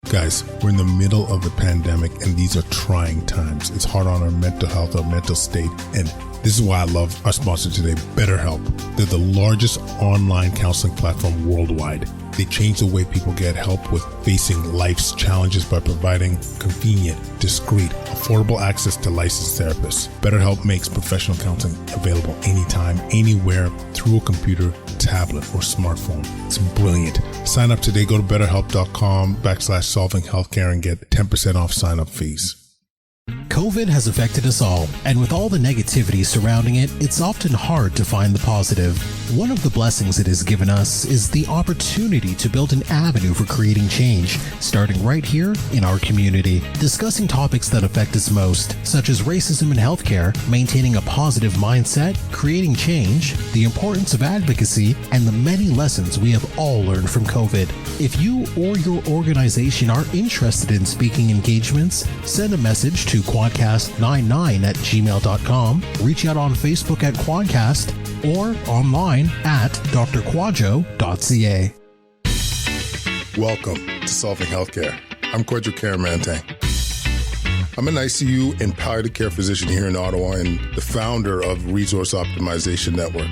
Guys, we're in the middle of a pandemic and these are trying times. It's hard on our mental health, our mental state, and this is why I love our sponsor today, BetterHelp. They're the largest online counseling platform worldwide. They change the way people get help with facing life's challenges by providing convenient, discreet, affordable access to licensed therapists. BetterHelp makes professional counseling available anytime, anywhere, through a computer, tablet, or smartphone. It's brilliant. Sign up today. Go to betterhelp.com/solvinghealthcare and get 10% off sign-up fees. COVID has affected us all, and with all the negativity surrounding it, it's often hard to find the positive. One of the blessings it has given us is the opportunity to build an avenue for creating change, starting right here in our community. Discussing topics that affect us most, such as racism in healthcare, maintaining a positive mindset, creating change, the importance of advocacy, and the many lessons we have all learned from COVID. If you or your organization are interested in speaking engagements, send a message to quadcast99@gmail.com, reach out on Facebook at Quadcast, or online at drkwadwo.ca. Welcome to Solving Healthcare. I'm Kwadwo Kyeremanteng. I'm an ICU and palliative care physician here in Ottawa and the founder of Resource Optimization Network.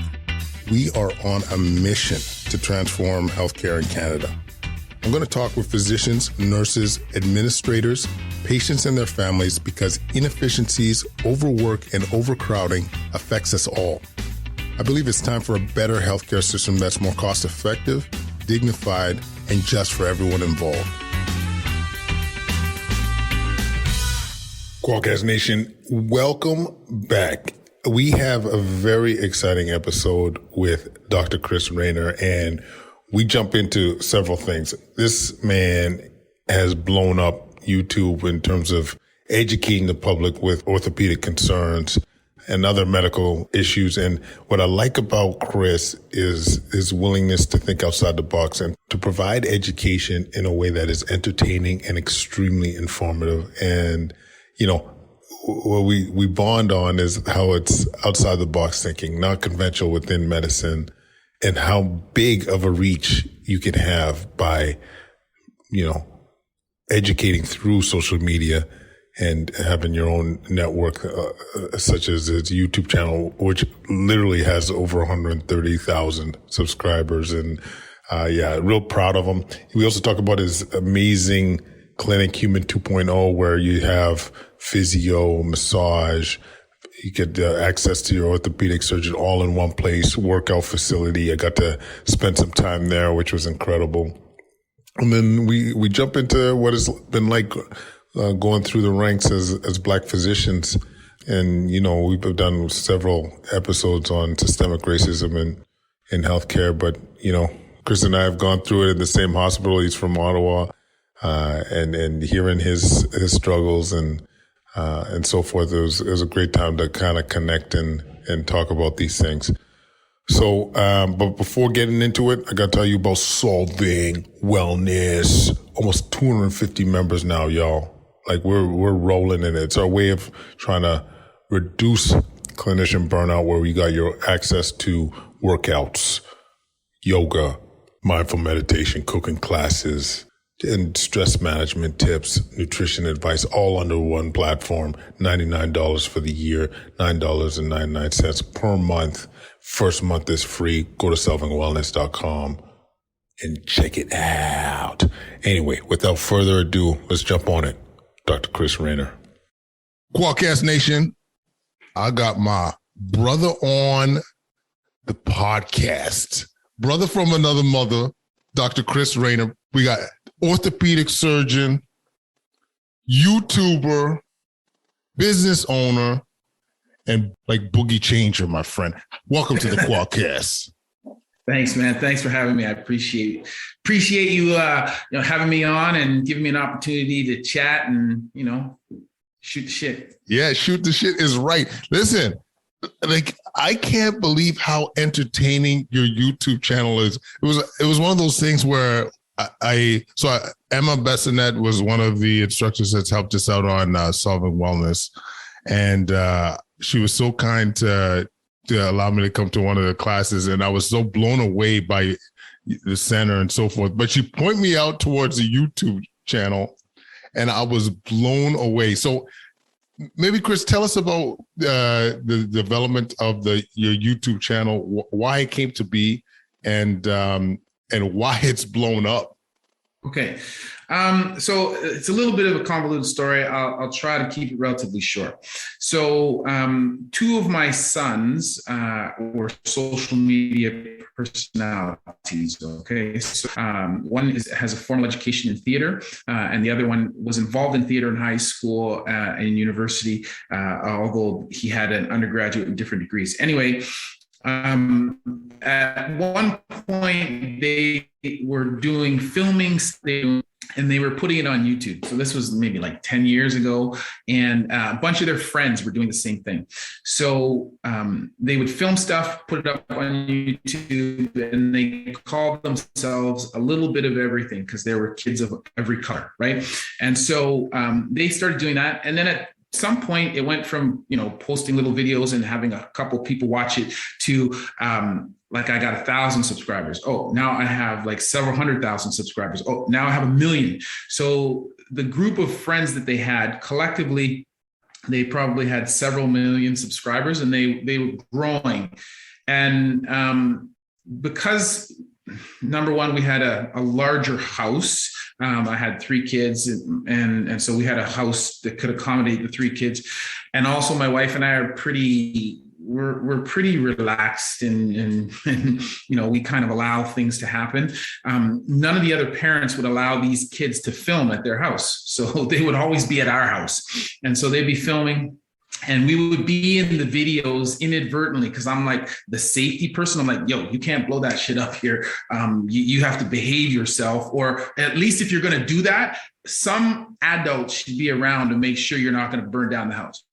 We are on a mission to transform healthcare in Canada. I'm going to talk with physicians, nurses, administrators, patients and their families because inefficiencies, overwork, and overcrowding affects us all. I believe it's time for a better healthcare system that's more cost-effective, dignified, and just for everyone involved. Quadcast Nation, welcome back. We have a very exciting episode with Dr. Chris Raynor, and we jump into several things. This man has blown up YouTube in terms of educating the public with orthopedic concerns and other medical issues. And what I like about Chris is his willingness to think outside the box and to provide education in a way that is entertaining and extremely informative. And, you know, what we bond on is how it's outside the box thinking, not conventional within medicine, and how big of a reach you can have by, you know, educating through social media and having your own network, such as his YouTube channel, which literally has over 130,000 subscribers. And, real proud of him. We also talk about his amazing clinic, Human 2.0, where you have physio, massage, you get access to your orthopedic surgeon all in one place, workout facility. I got to spend some time there, which was incredible. And then we jump into what it's been like going through the ranks as Black physicians. And, you know, we've done several episodes on systemic racism in healthcare. But, you know, Chris and I have gone through it in the same hospital. He's from Ottawa, and hearing his struggles and so forth. It was a great time to kind of connect and talk about these things. So, but before getting into it, I got to tell you about Solving Wellness. Almost 250 members now, y'all. Like we're rolling in it. It's our way of trying to reduce clinician burnout, where we got your access to workouts, yoga, mindful meditation, cooking classes, and stress management tips, nutrition advice, all under one platform. $99 for the year, $9.99 per month. First month is free. Go to solvingwellness.com and check it out. Anyway, without further ado, let's jump on it. Dr. Chris Raynor. Quadcast Nation, I got my brother on the podcast. Brother from another mother, Dr. Chris Raynor. We got orthopedic surgeon, YouTuber, business owner, and like boogie changer, my friend. Welcome to the Quadcast. Thanks, man. Thanks for having me. I appreciate you, having me on and giving me an opportunity to chat and, shoot the shit. Yeah, shoot the shit is right. Listen, like, I can't believe how entertaining your YouTube channel is. It was one of those things where Emma Bessonette was one of the instructors that's helped us out on Solving Wellness. And she was so kind to allow me to come to one of the classes. And I was so blown away by the center and so forth. But she pointed me out towards the YouTube channel, and I was blown away. So maybe Chris, tell us about the development of your YouTube channel, why it came to be, and why it's blown up. Okay. So it's a little bit of a convoluted story. I'll try to keep it relatively short. So two of my sons were social media personalities. Okay. So one has a formal education in theater, and the other one was involved in theater in high school and university, although he had an undergraduate in different degrees. Anyway, at one point they were doing filming and they were putting it on YouTube. So this was maybe like 10 years ago, and a bunch of their friends were doing the same thing. So they would film stuff, put it up on YouTube, and they called themselves A Little Bit of Everything because there were kids of every color, right? And so they started doing that. And then at some point it went from, posting little videos and having a couple people watch it to like I got 1,000 subscribers. Oh, now I have like several 100,000 subscribers. Oh, now I have 1 million. So the group of friends that they had collectively, they probably had several million subscribers, and they were growing. And because number one, we had a larger house. I had 3 kids, and so we had a house that could accommodate the 3 kids. And also my wife and I are we're pretty relaxed, and we kind of allow things to happen. None of the other parents would allow these kids to film at their house. So they would always be at our house. And so they'd be filming, and we would be in the videos inadvertently, because I'm like the safety person. I'm like, yo, you can't blow that shit up here. You have to behave yourself, or at least if you're going to do that, some adult should be around to make sure you're not going to burn down the house.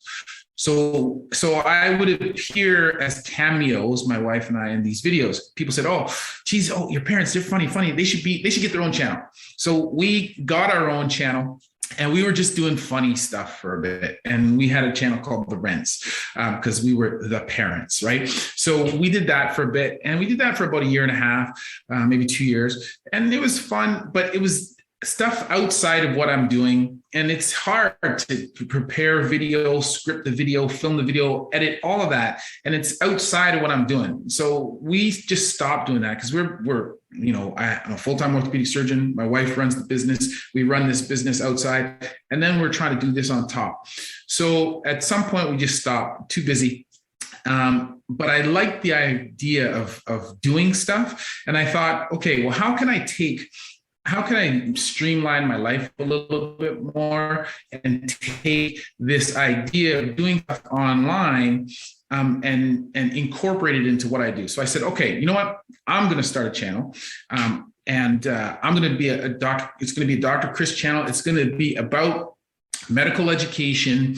So I would appear as cameos, my wife and I, in these videos. People said, "Oh, geez, your parents, they're funny. They should get their own channel." So we got our own channel. And we were just doing funny stuff for a bit. And we had a channel called The Rents, because we were the parents, right? So we did that for a bit. And we did that for about 1.5 years, maybe 2 years. And it was fun, but it was stuff outside of what I'm doing. And it's hard to prepare video, script the video, film the video, edit all of that. And it's outside of what I'm doing. So we just stopped doing that, because I'm a full-time orthopedic surgeon. My wife runs the business. We run this business outside. And then we're trying to do this on top. So at some point we just stopped, too busy. But I liked the idea of doing stuff. And I thought, okay, well, how can I streamline my life a little bit more and take this idea of doing stuff online and incorporate it into what I do? So I said, okay, you know what? I'm going to start a channel, and I'm going to be a doctor. It's going to be a Dr. Chris channel. It's going to be about medical education,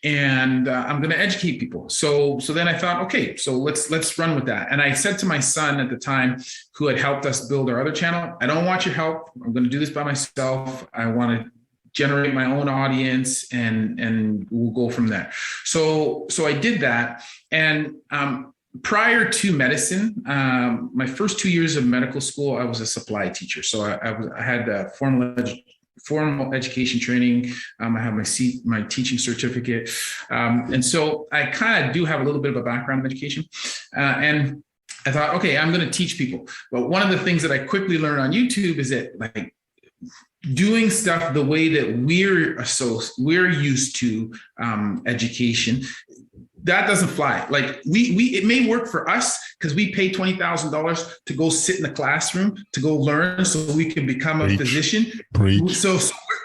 and I'm going to educate people. So then I thought, okay, so let's run with that. And I said to my son at the time, who had helped us build our other channel, I don't want your help. I'm going to do this by myself. I want to generate my own audience, and we'll go from there. So I did that. And prior to medicine, my first 2 years of medical school, I was a supply teacher. So I had formal education training. I have my teaching certificate. And so I kind of do have a little bit of a background in education. And I thought, okay, I'm going to teach people. But one of the things that I quickly learned on YouTube is that, like, doing stuff the way that we're used to education, that doesn't fly. Like it may work for us because we pay $20,000 to go sit in the classroom to go learn so we can become a physician. So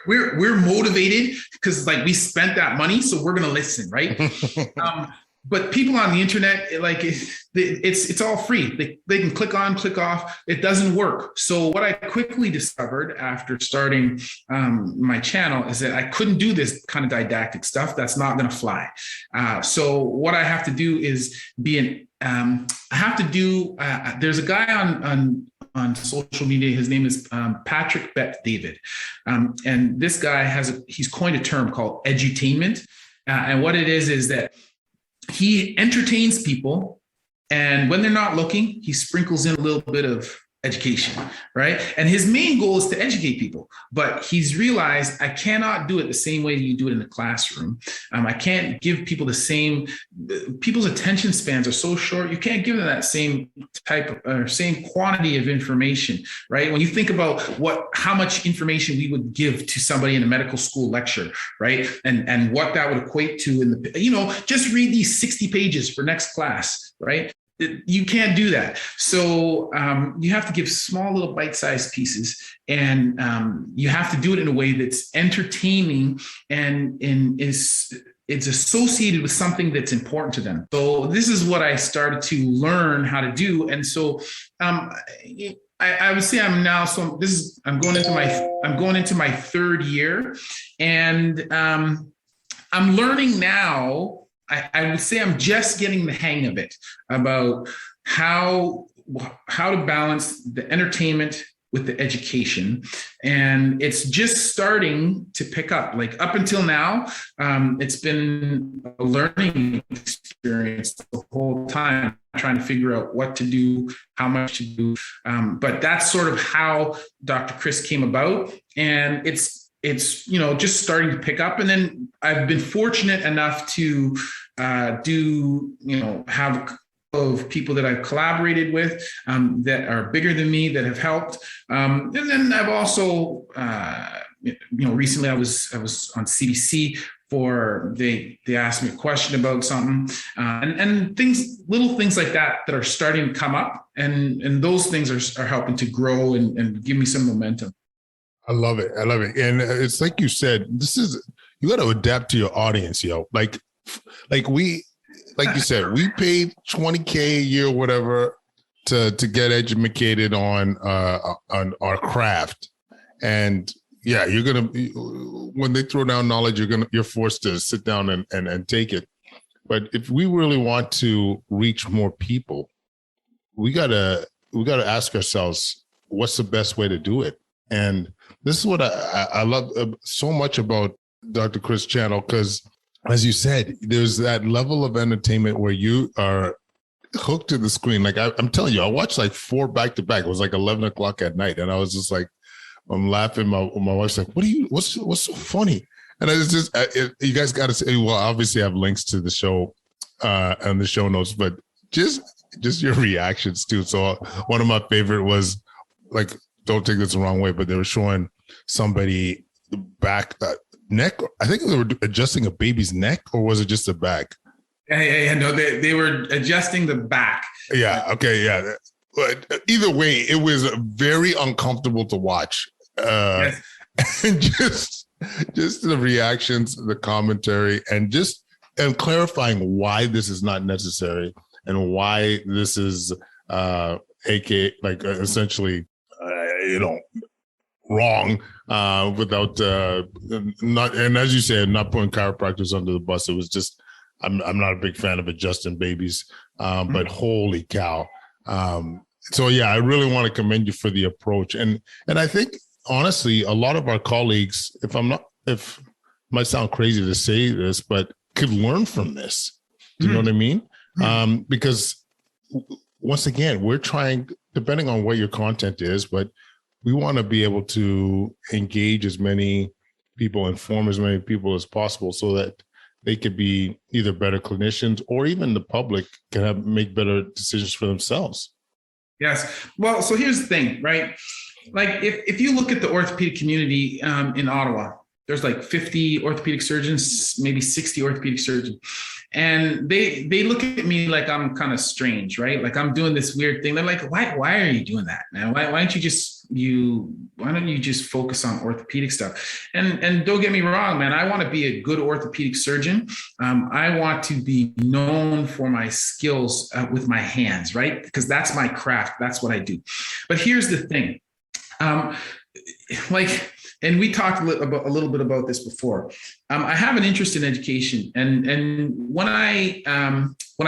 we're motivated because like we spent that money, so we're gonna listen, right? But people on the internet, it's all free. They can click on, click off. It doesn't work. So what I quickly discovered after starting my channel is that I couldn't do this kind of didactic stuff. That's not going to fly. So what I have to do is there's a guy on social media. His name is Patrick Bet David. And this guy he's coined a term called edutainment. And what it is that he entertains people, and when they're not looking, he sprinkles in a little bit of education, right? And his main goal is to educate people, but he's realized I cannot do it the same way you do it in the classroom. I can't give people the same, people's attention spans are so short. You can't give them that same type or same quantity of information, right? When you think about how much information we would give to somebody in a medical school lecture, right? And what that would equate to in the, just read these 60 pages for next class, right? You can't do that. So you have to give small little bite-sized pieces, and you have to do it in a way that's entertaining and it's associated with something that's important to them. So this is what I started to learn how to do. And so I would say I'm going into my third year, and I'm learning now. I would say I'm just getting the hang of it, about how to balance the entertainment with the education. And it's just starting to pick up. Like up until now, it's been a learning experience the whole time, trying to figure out what to do, how much to do. But that's sort of how Dr. Chris came about. And it's just starting to pick up. And then I've been fortunate enough to have a couple of people that I've collaborated with that are bigger than me that have helped. And then I've also, recently I was on CBC they asked me a question about something and little things like that are starting to come up. And those things are helping to grow and give me some momentum. I love it. And it's like you said, you got to adapt to your audience, yo. Like you said, we paid $20K a year, whatever, to get educated on our craft. And yeah, when they throw down knowledge, you're forced to sit down and take it. But if we really want to reach more people, we gotta ask ourselves, what's the best way to do it? And this is what I love so much about Dr. Chris' channel, because as you said, there's that level of entertainment where you are hooked to the screen. Like I'm telling you, I watched like 4 back to back. It was like 11 o'clock at night. And I was just like, I'm laughing. My wife's like, what's so funny? And I was just, you guys got to say, well, obviously I have links to the show and the show notes, but just your reactions too. So one of my favorite was like, don't take this the wrong way, but they were showing somebody back neck. I think they were adjusting a baby's neck, or was it just the back? Yeah. No, they were adjusting the back. Yeah. Okay. Yeah. But either way, it was very uncomfortable to watch. Yes. And just the reactions, the commentary, and clarifying why this is not necessary and why this is essentially wrong without not, and as you said, not putting chiropractors under the bus. It was just, I'm not a big fan of adjusting babies, but holy cow. So yeah, I really want to commend you for the approach. And I think honestly, a lot of our colleagues, if might sound crazy to say this, but could learn from this. Do you know what I mean? Because once again, we're trying, depending on what your content is, but we want to be able to engage as many people, inform as many people as possible, so that they could be either better clinicians or even the public can make better decisions for themselves. Yes. Well, so here's the thing, right? Like if you look at the orthopedic community in Ottawa, there's like 50 orthopedic surgeons, maybe 60 orthopedic surgeons. And they look at me like I'm kind of strange, right? Like I'm doing this weird thing. They're like, why are you doing that, man? Why don't you just focus on orthopedic stuff? And don't get me wrong, man, I want to be a good orthopedic surgeon. I want to be known for my skills with my hands, right? Because that's my craft. That's what I do. But here's the thing. And we talked a little bit about this before. I have an interest in education, and when I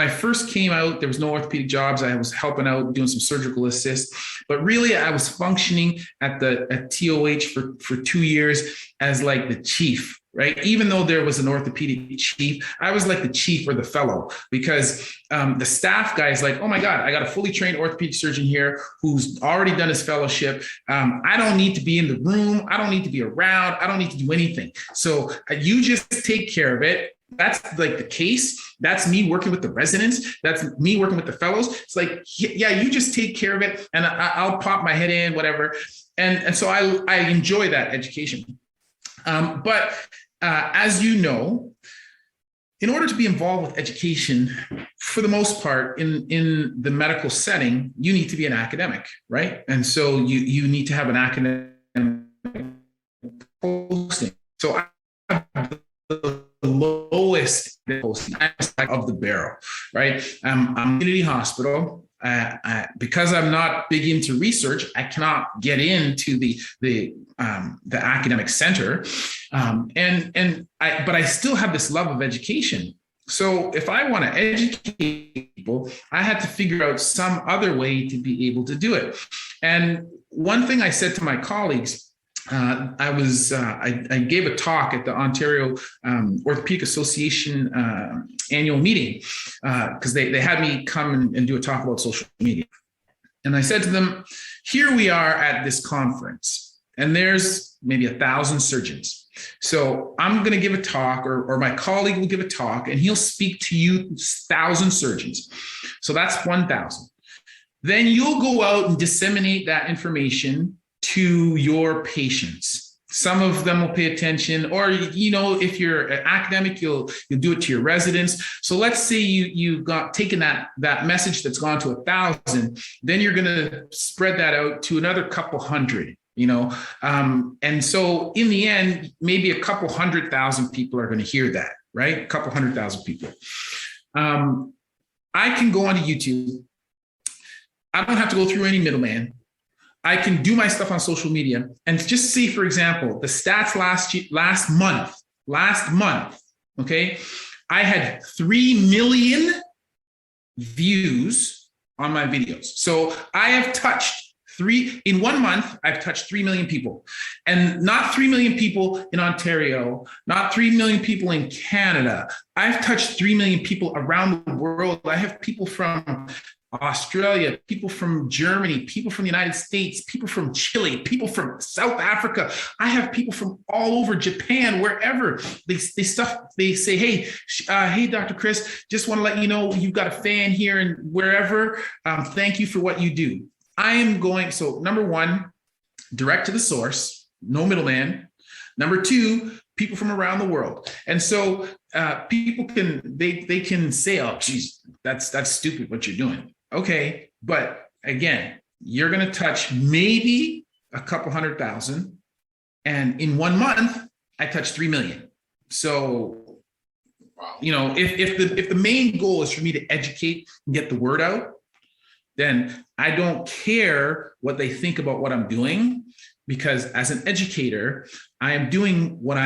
first came out, there was no orthopedic jobs. I was helping out, doing some surgical assist, but really I was functioning at TOH for 2 years as like the chief right? Even though there was an orthopedic chief, I was like the chief or the fellow, because the staff guy is like, oh my God, I got a fully trained orthopedic surgeon here who's already done his fellowship. I don't need to be in the room. I don't need to be around. I don't need to do anything. So you just take care of it. That's like the case. That's me working with the residents. That's me working with the fellows. It's like, yeah, you just take care of it and I'll pop my head in, whatever. And so I enjoy that education. But as you know, in order to be involved with education, for the most part, in the medical setting, you need to be an academic, right? And so you need to have an academic posting. So I have the lowest posting of the barrel, right? I'm community hospital. Because I'm not big into research, I cannot get into the academic center, but I still have this love of education. So if I want to educate people, I had to figure out some other way to be able to do it. And one thing I said to my colleagues, I gave a talk at the Ontario Orthopedic Association annual meeting because they had me come and do a talk about social media. And I said to them, here we are at this conference, and there's maybe 1,000 surgeons. So I'm going to give a talk, or my colleague will give a talk, and he'll speak to you 1,000 surgeons. So that's 1,000. Then you'll go out and disseminate that information to your patients. Some of them will pay attention, or, you know, if you're an academic, you'll do it to your residents. So let's say you got taken that message that's gone to 1,000, then you're going to spread that out to another couple hundred, you know? And so in the end, maybe a couple 100,000 people are going to hear that, right? A couple 100,000 people. I can go onto YouTube. I don't have to go through any middleman. I can do my stuff on social media and just see, for example, the stats last month, okay? I had 3 million views on my videos. So I have touched in 1 month, I've touched 3 million people, and not 3 million people in Ontario, not 3 million people in Canada. I've touched 3 million people around the world. I have people from Australia, people from Germany, people from the United States, people from Chile, people from South Africa. I have people from all over Japan, wherever. They say, hey, Dr. Chris, just want to let you know you've got a fan here and wherever. Thank you for what you do. I am going, so number one, direct to the source, no middleman. Number two, people from around the world. And so people they can say, oh, geez, that's stupid what you're doing. Okay, but again, you're going to touch maybe a couple 100,000, and in 1 month, I touched 3 million. So, you know, if the main goal is for me to educate and get the word out, then I don't care what they think about what I'm doing, because as an educator, I am doing what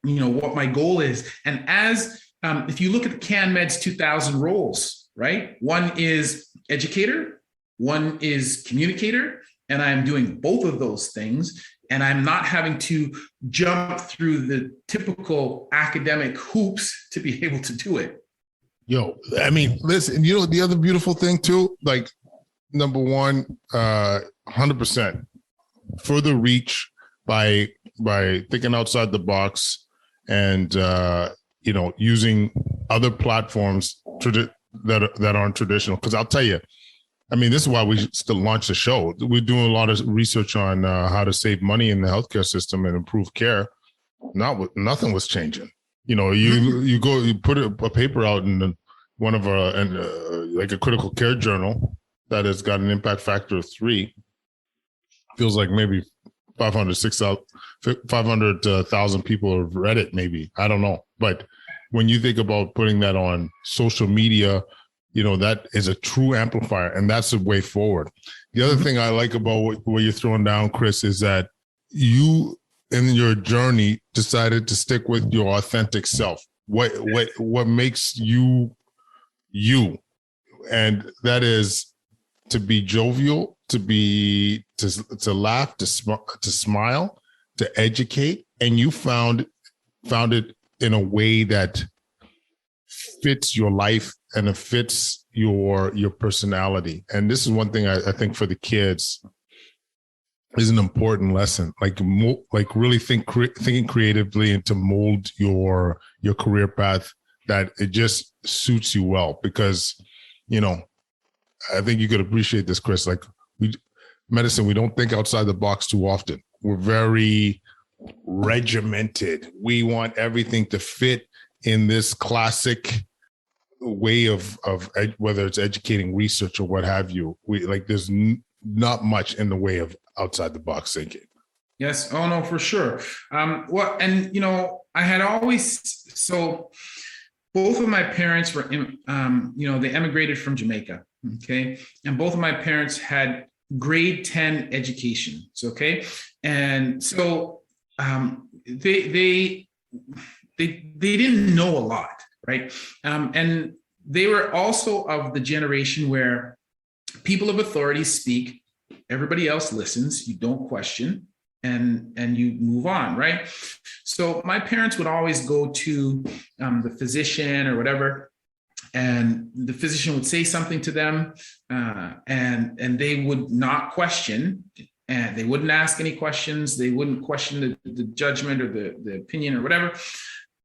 my goal is. And as if you look at the CanMed's 2000 roles, right? One is educator, one is communicator, and I'm doing both of those things. And I'm not having to jump through the typical academic hoops to be able to do it. Yo, I mean, listen, you know, the other beautiful thing too, like number one, 100% further reach by thinking outside the box and, you know, using other platforms that aren't traditional. Because I'll tell you, I mean, this is why we still launch the show. We're doing a lot of research on how to save money in the healthcare system and improve care. Nothing was changing. You know, you put a paper out in one of our like a critical care journal that has got an impact factor of 3. Feels like maybe 500,000 people have read it. Maybe, I don't know, but when you think about putting that on social media, you know, that is a true amplifier, and that's the way forward. The other thing I like about what you're throwing down, Chris, is that you, in your journey, decided to stick with your authentic self. What makes you, and that is to be jovial, to laugh, to smile, to educate, and you found found it in a way that fits your life and it fits your personality. And this is one thing I think for the kids is an important lesson. Like really thinking creatively and to mold your career path that it just suits you well. Because, you know, I think you could appreciate this, Chris. Like medicine, we don't think outside the box too often. We're very regimented. We want everything to fit in this classic way of whether it's educating, research, or what have you. There's not much in the way of outside the box thinking. Yes. Oh no, for sure. And you know, I had always, so both of my parents were, you know, they emigrated from Jamaica. Okay. And both of my parents had grade 10 educations. Okay. And so they didn't know a lot, right? And they were also of the generation where people of authority speak, everybody else listens, you don't question, and you move on, right? So my parents would always go to the physician or whatever, and the physician would say something to them, and they would not question, and they wouldn't ask any questions. They wouldn't question the judgment or the opinion or whatever,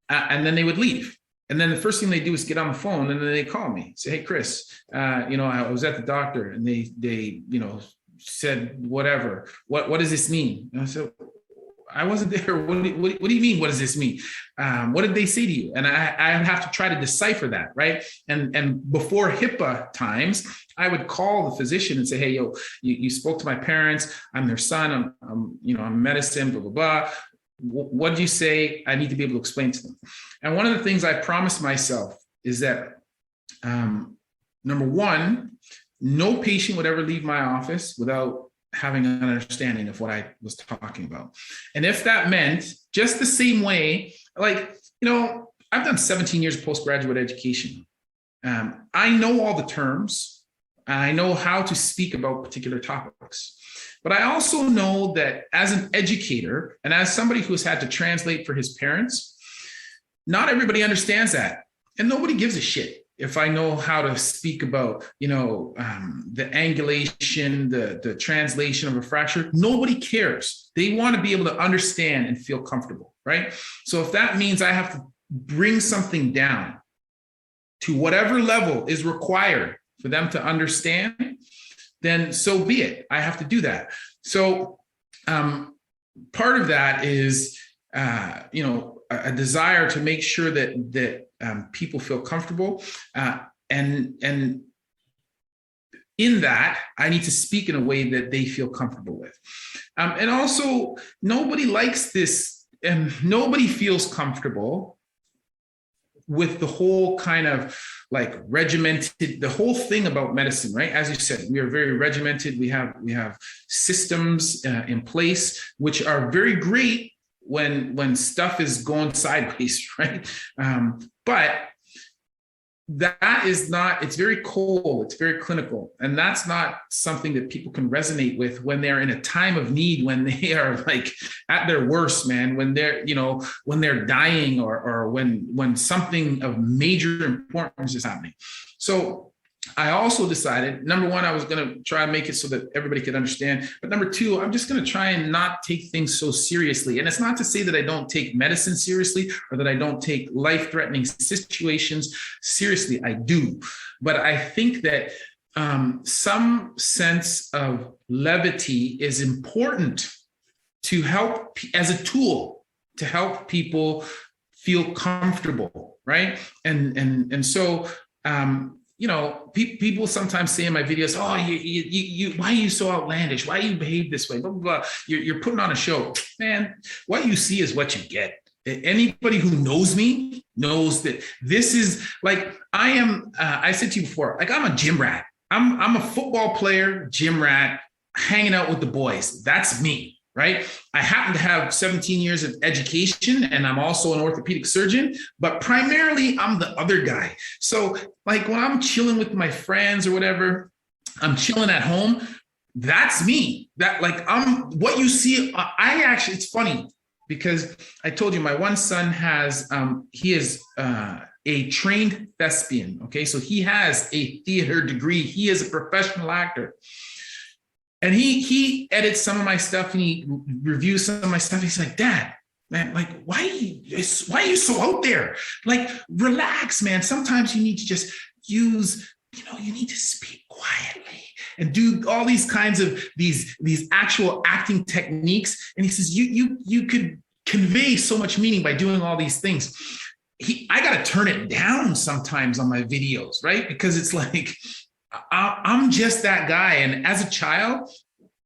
and then they would leave. And then the first thing they do is get on the phone, and then they call me, say, "Hey, Chris, you know, I was at the doctor, and they you know, said whatever. What does this mean?" And I said, "I wasn't there. What do you mean? What does this mean? What did they say to you?" And I have to try to decipher that, right? And before HIPAA times, I would call the physician and say, "Hey, you spoke to my parents. I'm their son. I'm medicine, blah blah blah. What did you say? I need to be able to explain to them." And one of the things I promised myself is that, number one, no patient would ever leave my office without having an understanding of what I was talking about. And if that meant just the same way, like, you know, I've done 17 years of postgraduate education. I know all the terms. I know how to speak about particular topics. But I also know that as an educator and as somebody who's had to translate for his parents, not everybody understands that. And nobody gives a shit if I know how to speak about, you know, the angulation, the translation of a fracture. Nobody cares. They want to be able to understand and feel comfortable, right? So if that means I have to bring something down to whatever level is required for them to understand, then so be it. I have to do that. So part of that is, you know, a desire to make sure that people feel comfortable, and in that, I need to speak in a way that they feel comfortable with. And also, nobody likes this, and nobody feels comfortable with the whole kind of like regimented, the whole thing about medicine, right? As you said, we are very regimented. We have systems in place, which are very great when stuff is going sideways, right? But that is not, it's very cold, it's very clinical. And that's not something that people can resonate with when they're in a time of need, when they are like at their worst, man, when they're, you know, when they're dying or when something of major importance is happening. So I also decided, number one, I was going to try and make it so that everybody could understand. But number two, I'm just going to try and not take things so seriously. And it's not to say that I don't take medicine seriously or that I don't take life-threatening situations seriously. I do. But I think that some sense of levity is important to help as a tool to help people feel comfortable, right? And so, you know, people sometimes say in my videos, "Oh, you why are you so outlandish? Why do you behave this way? Blah, blah, blah. You're putting on a show." Man, what you see is what you get. Anybody who knows me knows that this is like, I am, I said to you before, like I'm a gym rat. I'm a football player, gym rat, hanging out with the boys. That's me. Right? I happen to have 17 years of education, and I'm also an orthopedic surgeon, but primarily I'm the other guy. So like when I'm chilling with my friends or whatever, I'm chilling at home. That's me. That like I'm what you see. I actually, it's funny. because I told you my one son has, he is a trained thespian. Okay. So he has a theater degree. He is a professional actor. And he edits some of my stuff and he reviews some of my stuff. He's like, Dad, man, like, why are you so out there? Like, relax, man. Sometimes you need to just use, you need to speak quietly and do all these kinds of these actual acting techniques. And he says, you could convey so much meaning by doing all these things. I got to turn it down sometimes on my videos, right? Because it's like, I'm just that guy. And as a child,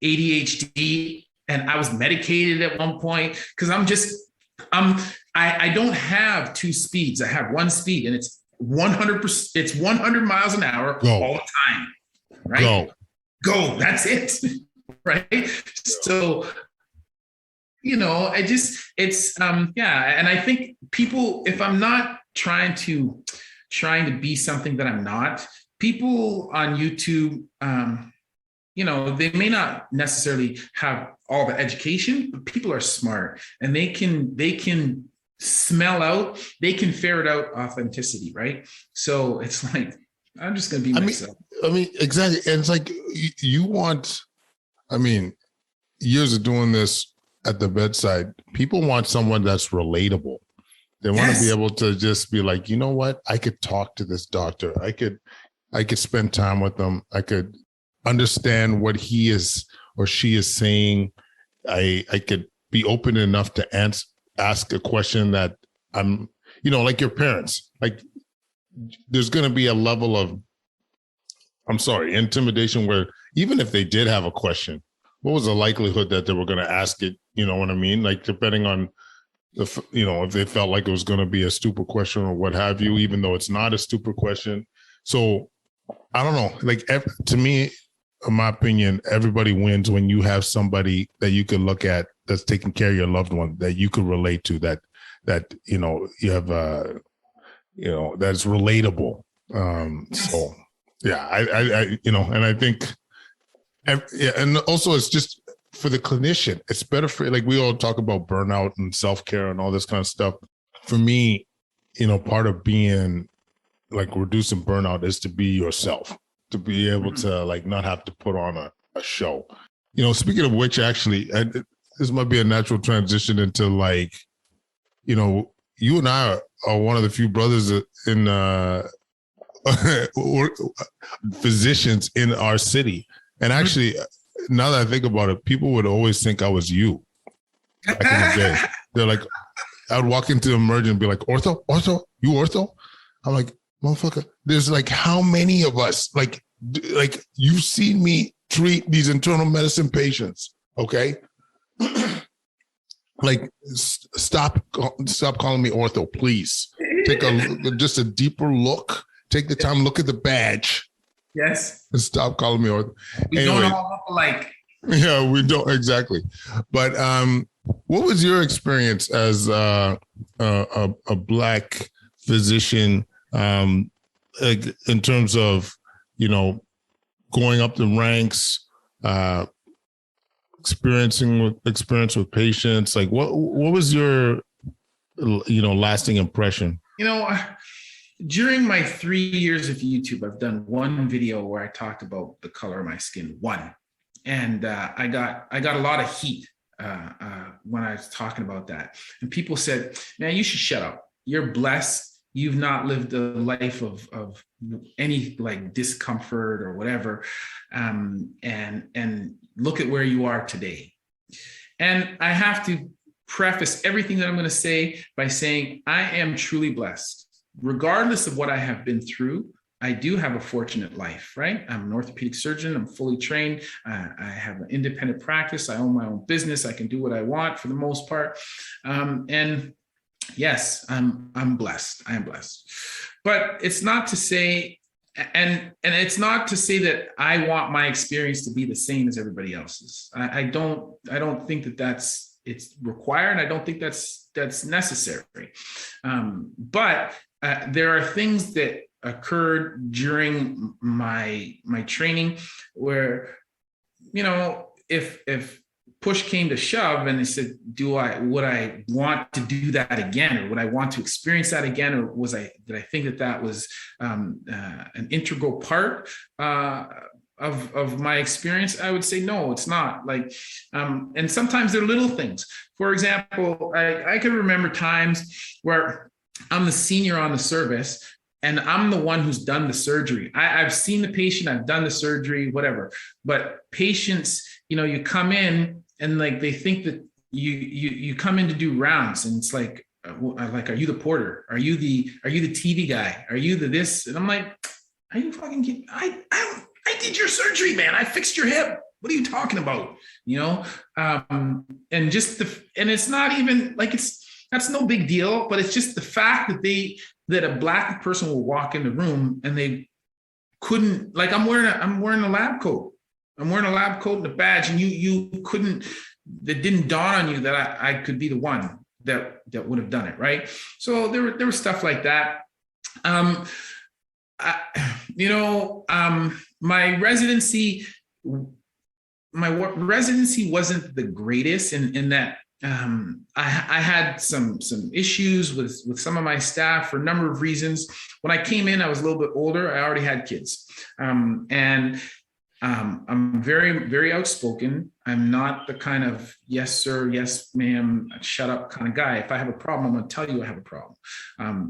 ADHD, and I was medicated at one point because I don't have two speeds. I have one speed, and it's 100%. It's 100 miles an hour all the time, right? Go. That's it, right? So, and I think people, if I'm not trying to be something that I'm not, people on YouTube, they may not necessarily have all the education, but people are smart and they can smell out, they can ferret out authenticity, right? So it's like, I'm just going to be myself. Exactly. And it's like years of doing this at the bedside, people want someone that's relatable. They want to be able to just be like, you know what? I could talk to this doctor. I could spend time with them. I could understand what he is or she is saying. I could be open enough to ask a question that I'm, like your parents, like there's going to be a level of, intimidation where even if they did have a question, what was the likelihood that they were going to ask it? You know what I mean? Like depending on if they felt like it was going to be a stupid question or what have you, even though it's not a stupid question. So I don't know, like to me, in my opinion, everybody wins when you have somebody that you can look at that's taking care of your loved one, that you could relate to, that you have that's relatable. So yeah, I and I think, and also it's just for the clinician, it's better for, like, we all talk about burnout and self-care and all this kind of stuff. For me, part of being like reducing burnout is to be yourself, to be able to like not have to put on a show. Speaking of which, actually, this might be a natural transition into like, you and I are one of the few brothers in physicians in our city. And actually, now that I think about it, people would always think I was you back in the day. They're like, I would walk into emergent and be like, ortho, you ortho? I'm like, motherfucker, there's like how many of us, like you've seen me treat these internal medicine patients, okay? Like, stop calling me ortho, please. Take just a deeper look. Take the time, look at the badge. Yes. And stop calling me ortho. We don't all look alike. Yeah, we don't, exactly. But what was your experience as a Black physician, in terms of, going up the ranks, experience with patients? Like, what was your, lasting impression? During my 3 years of YouTube, I've done one video where I talked about the color of my skin, one. And I got a lot of heat when I was talking about that. And people said, man, you should shut up. You're blessed. You've not lived a life of any like discomfort or whatever. And look at where you are today. And I have to preface everything that I'm going to say by saying I am truly blessed. Regardless of what I have been through, I do have a fortunate life, right? I'm an orthopedic surgeon. I'm fully trained. I have an independent practice. I own my own business. I can do what I want for the most part. And yes, I'm blessed. I am blessed. But it's not to say, and it's not to say that I want my experience to be the same as everybody else's. I don't think it's required. I don't think that's necessary. But there are things that occurred during my training where, if push came to shove and they said, would I want to do that again? Or would I want to experience that again? Or did I think that was an integral part of my experience? I would say, no, it's not. Like, and sometimes they're little things. For example, I can remember times where I'm the senior on the service and I'm the one who's done the surgery. I've seen the patient, I've done the surgery, whatever. But patients, you come in and like they think that you come in to do rounds, and it's like, are you the porter? Are you the TV guy? Are you the this? And I'm like, are you fucking kidding? I did your surgery, man. I fixed your hip. What are you talking about? And it's not even like that's no big deal, but it's just the fact that a Black person will walk in the room and they couldn't, like, I'm wearing a lab coat. I'm wearing a lab coat and a badge, and you couldn't, it didn't dawn on you that I could be the one that would have done it, right? So there was stuff like that. My residency wasn't the greatest in that I had some issues with some of my staff for a number of reasons. When I came in, I was a little bit older. I already had kids, and I'm very, very outspoken. I'm not the kind of yes, sir, yes, ma'am, shut up kind of guy. If I have a problem, I'm going to tell you I have a problem.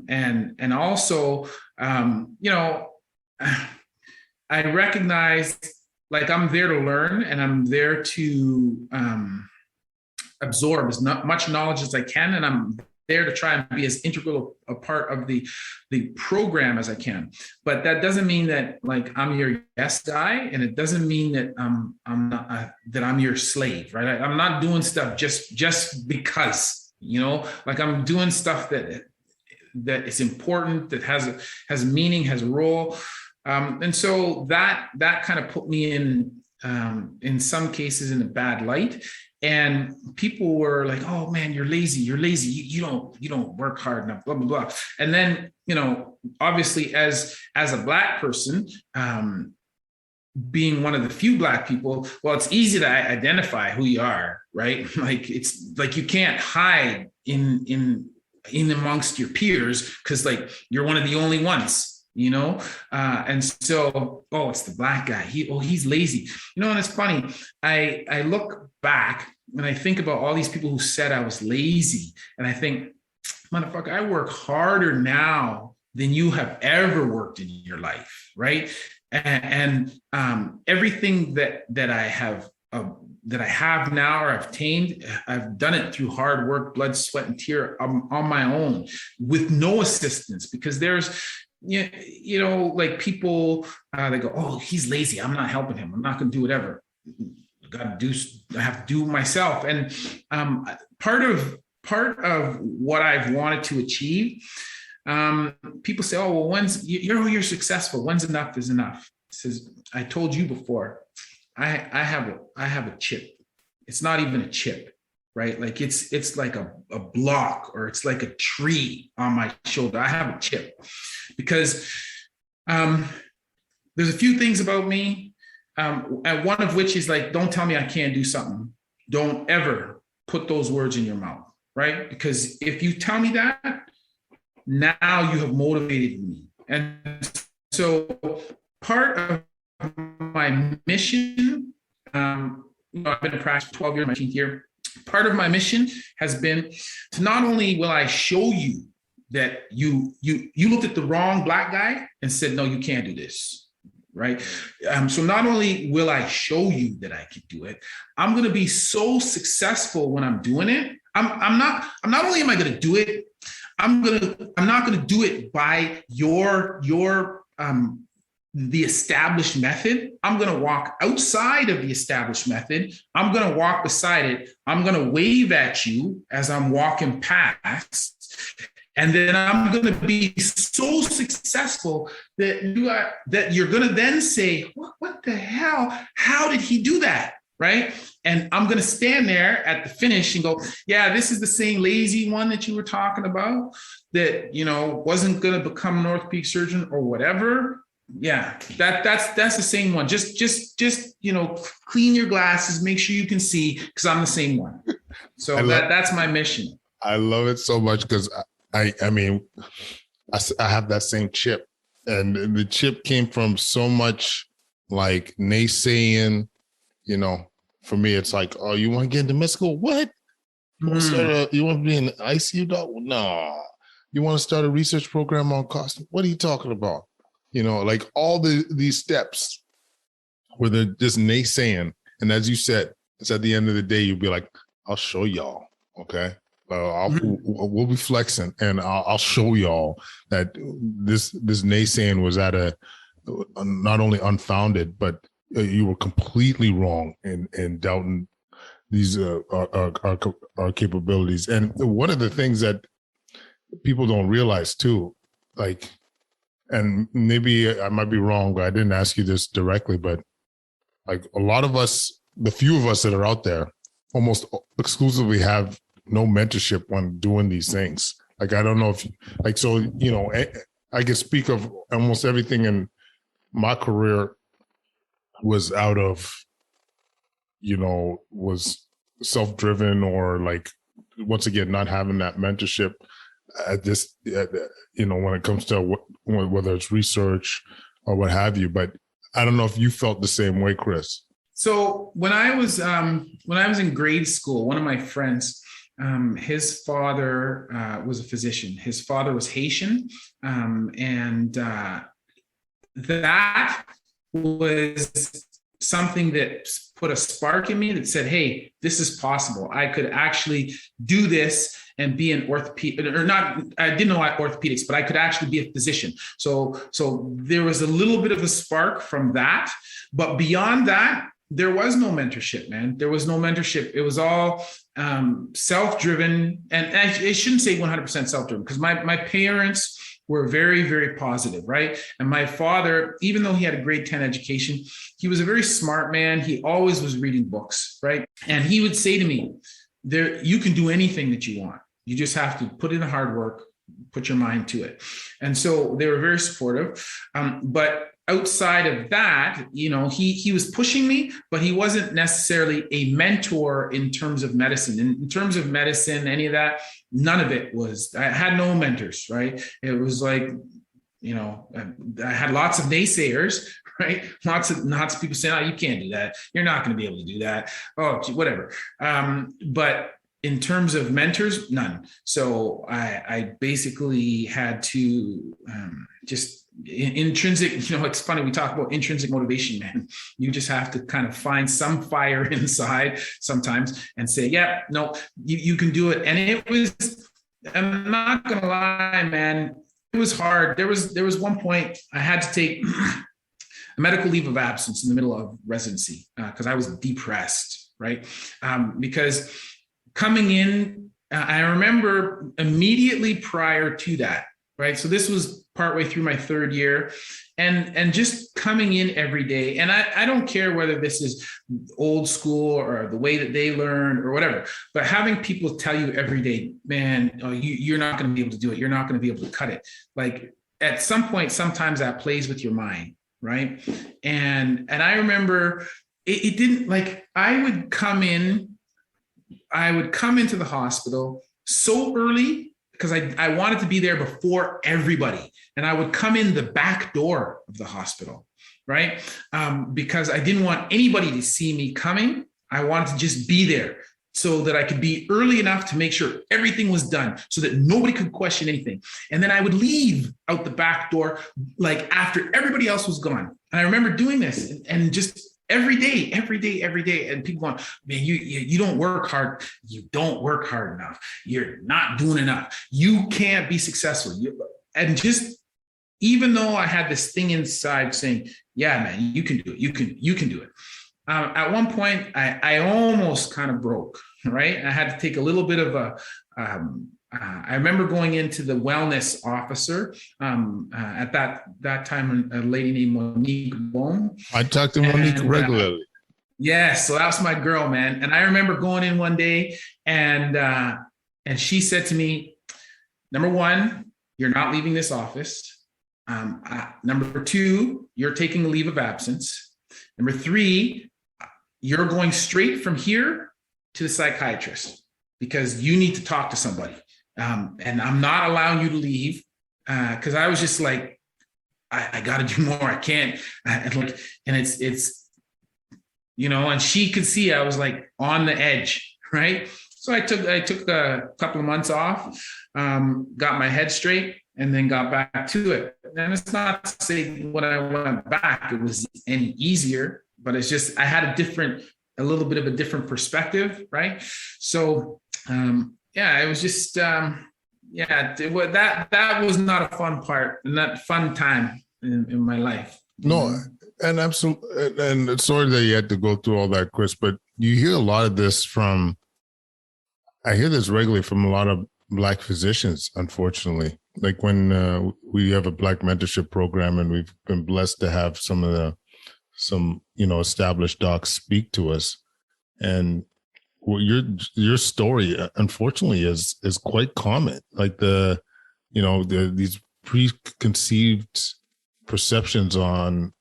And also, I recognize, like, I'm there to learn, and I'm there to absorb as much knowledge as I can, and I'm there to try and be as integral a part of the program as I can. But that doesn't mean that, like, I'm your yes guy, and it doesn't mean that I'm not that I'm your slave, right? I'm not doing stuff just because, like, I'm doing stuff that is important, that has meaning, has a role. And so that kind of put me in some cases in a bad light. And people were like, "Oh man, you're lazy. You don't work hard enough." Blah blah blah. And then, obviously, as a Black person, being one of the few Black people, well, it's easy to identify who you are, right? Like, it's like you can't hide in amongst your peers because, like, you're one of the only ones. And so, it's the Black guy. He's lazy. And it's funny. I look back and I think about all these people who said I was lazy, and I think, motherfucker, I work harder now than you have ever worked in your life, right? And everything that I have now or I've attained, I've done it through hard work, blood, sweat, and tear on my own, with no assistance, because there's like people, they go, "Oh, he's lazy. I'm not helping him. I'm not going to do whatever. I have to do myself." And part of what I've wanted to achieve, people say, "Oh, well, you're successful. When's enough is enough?" It says, I told you before, I have a chip. It's not even a chip, right? Like, it's like a block, or it's like a tree on my shoulder. I have a chip because there's a few things about me, and one of which is, like, don't tell me I can't do something. Don't ever put those words in your mouth, right? Because if you tell me that, now you have motivated me. And so part of my mission, I've been in practice for 12 years, my 18th year. Part of my mission has been to not only will I show you that you looked at the wrong Black guy and said, "No, you can't do this," right? So not only will I show you that I can do it, I'm going to be so successful when I'm doing it. I'm not only am I going to do it, I'm not going to do it by the established method. I'm going to walk outside of the established method. I'm going to walk beside it. I'm going to wave at you as I'm walking past. And then I'm going to be so successful that you're going to then say, what the hell? How did he do that? Right? And I'm going to stand there at the finish and go, "Yeah, this is the same lazy one that you were talking about that, wasn't going to become an orthopedic surgeon or whatever. Yeah, that's the same one. Just clean your glasses, make sure you can see, because I'm the same one. So that's my mission. I love it so much because I mean, I have that same chip, and the chip came from so much like naysaying. For me, it's like, oh, you want to get into med school? What? You want to be an ICU doc? No. You want to start a research program on cost? What are you talking about? Like all these steps where they're just naysaying. And as you said, it's at the end of the day, you'll be like, I'll show y'all. Okay. We'll be flexing, and I'll show y'all that this naysaying was at a not only unfounded, but you were completely wrong in doubting these our capabilities. And one of the things that people don't realize too, like, and maybe I might be wrong, but I didn't ask you this directly, but like a lot of us, the few of us that are out there, almost exclusively have no mentorship when doing these things. Like, I don't know if, like, so, I can speak of almost everything in my career was out of, was self-driven, or like, once again, not having that mentorship at this, when it comes to whether it's research or what have you. But I don't know if you felt the same way, Chris. So when I was in grade school, one of my friends, his father was a physician. His father was Haitian, and that was something that put a spark in me that said, hey, this is possible. I could actually do this and be an orthopedic, or not, I didn't know orthopedics, but I could actually be a physician. So there was a little bit of a spark from that. But beyond that, there was no mentorship, man. There was no mentorship. It was all self-driven. And I shouldn't say 100% self-driven, because my parents were very, very positive, right? And my father, even though he had a grade 10 education, he was a very smart man. He always was reading books, right? And he would say to me, you can do anything that you want. You just have to put in the hard work, put your mind to it. And so they were very supportive. But outside of that, he was pushing me, but he wasn't necessarily a mentor in terms of medicine. In terms of medicine, any of that, none of it was. I had no mentors, right? It was like, I had lots of naysayers, right? Lots of people saying, oh, you can't do that. You're not going to be able to do that. Oh, whatever. But in terms of mentors, none. So I basically had to just intrinsic, it's funny, we talk about intrinsic motivation, man. You just have to kind of find some fire inside sometimes and say, yeah, no, you can do it. And it was, I'm not going to lie, man, it was hard. There was one point I had to take a medical leave of absence in the middle of residency because I was depressed, right? Because coming in, I remember immediately prior to that, right? So this was partway through my third year, and just coming in every day. And I don't care whether this is old school or the way that they learn or whatever, but having people tell you every day, man, you're not going to be able to do it. You're not going to be able to cut it. Like at some point, sometimes that plays with your mind, right? And I remember it didn't, like, I would come into the hospital so early because I wanted to be there before everybody. And I would come in the back door of the hospital, right? Because I didn't want anybody to see me coming. I wanted to just be there so that I could be early enough to make sure everything was done so that nobody could question anything. And then I would leave out the back door, like after everybody else was gone. And I remember doing this and just every day, and people going, man, you don't work hard. You don't work hard enough. You're not doing enough. You can't be successful. And just, even though I had this thing inside saying, yeah, man, you can do it. You can do it. At one point, I almost kind of broke, right? I had to take a little bit of I remember going into the wellness officer at that time, a lady named Monique Bohm. I talk to Monique regularly. Yes, so that was my girl, man. And I remember going in one day, and she said to me, number one, you're not leaving this office. Number 2, you're taking a leave of absence. Number 3, you're going straight from here to the psychiatrist because you need to talk to somebody. And I'm not allowing you to leave because I was just like, I got to do more. I can't. And it's, and she could see I was like on the edge, right? So I took a couple of months off, got my head straight, and then got back to it. And it's not to say when I went back, it was any easier, but it's just, I had a little bit of a different perspective, right? So, it was just, that was not a fun part, not fun time in my life. No, and absolutely. And sorry that you had to go through all that, Chris, but you hear a lot of this I hear this regularly from a lot of Black physicians, unfortunately. Like when we have a Black mentorship program, and we've been blessed to have some established docs speak to us. And your story, unfortunately, is quite common. Like these preconceived perceptions on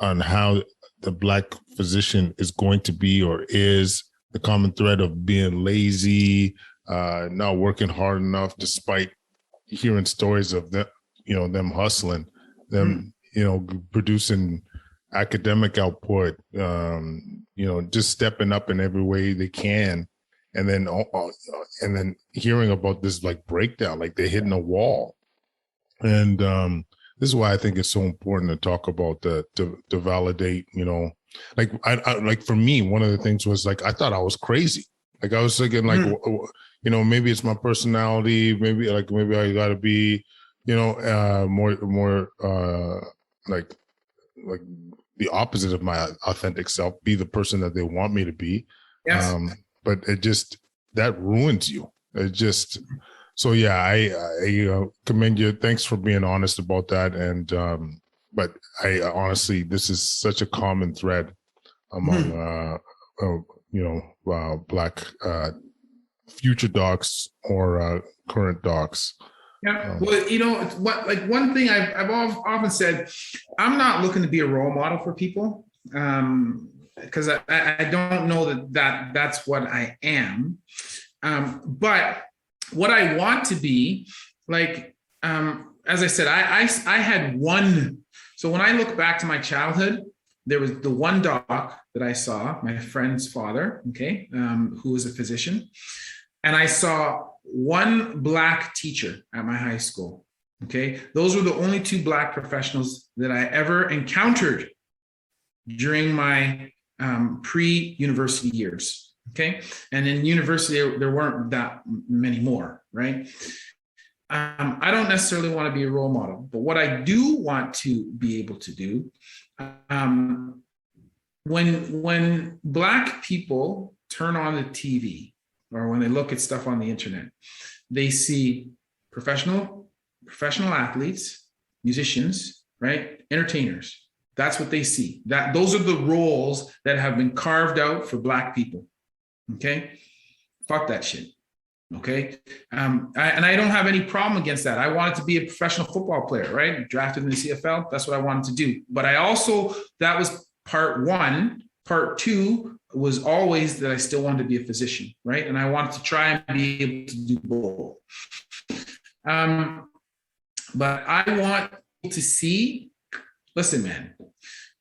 how the Black physician is going to be or is, the common thread of being lazy, not working hard enough, despite hearing stories of them hustling, them, producing academic output, just stepping up in every way they can. And then hearing about this like breakdown, like they're hitting a wall. And this is why I think it's so important to talk about to validate, like like for me, one of the things was like, I thought I was crazy. Like I was thinking like, maybe it's my personality. Maybe I gotta be, more like the opposite of my authentic self, be the person that they want me to be. Yes. But it just, that ruins you. It just, so yeah, I commend you. Thanks for being honest about that. And, but I honestly, this is such a common thread among, Black future docs or current docs. Yeah. Well, one thing I've often said, I'm not looking to be a role model for people because I don't know that's what I am. But what I want to be, like, as I said, I had one. So when I look back to my childhood, there was the one doc that I saw, my friend's father, who was a physician. And I saw one Black teacher at my high school. Okay. Those were the only 2 Black professionals that I ever encountered during my pre-university years. Okay. And in university, there weren't that many more, right? I don't necessarily want to be a role model, but what I do want to be able to do, when Black people turn on the TV, or when they look at stuff on the internet, they see professional athletes, musicians, right? Entertainers. That's what they see. Those are the roles that have been carved out for Black people. Okay. Fuck that shit. Okay. I don't have any problem against that. I wanted to be a professional football player, right? Drafted in the CFL. That's what I wanted to do. But that was part 1. Part 2 was always that I still wanted to be a physician, right? And I wanted to try and be able to do both. But I want to see, listen, man,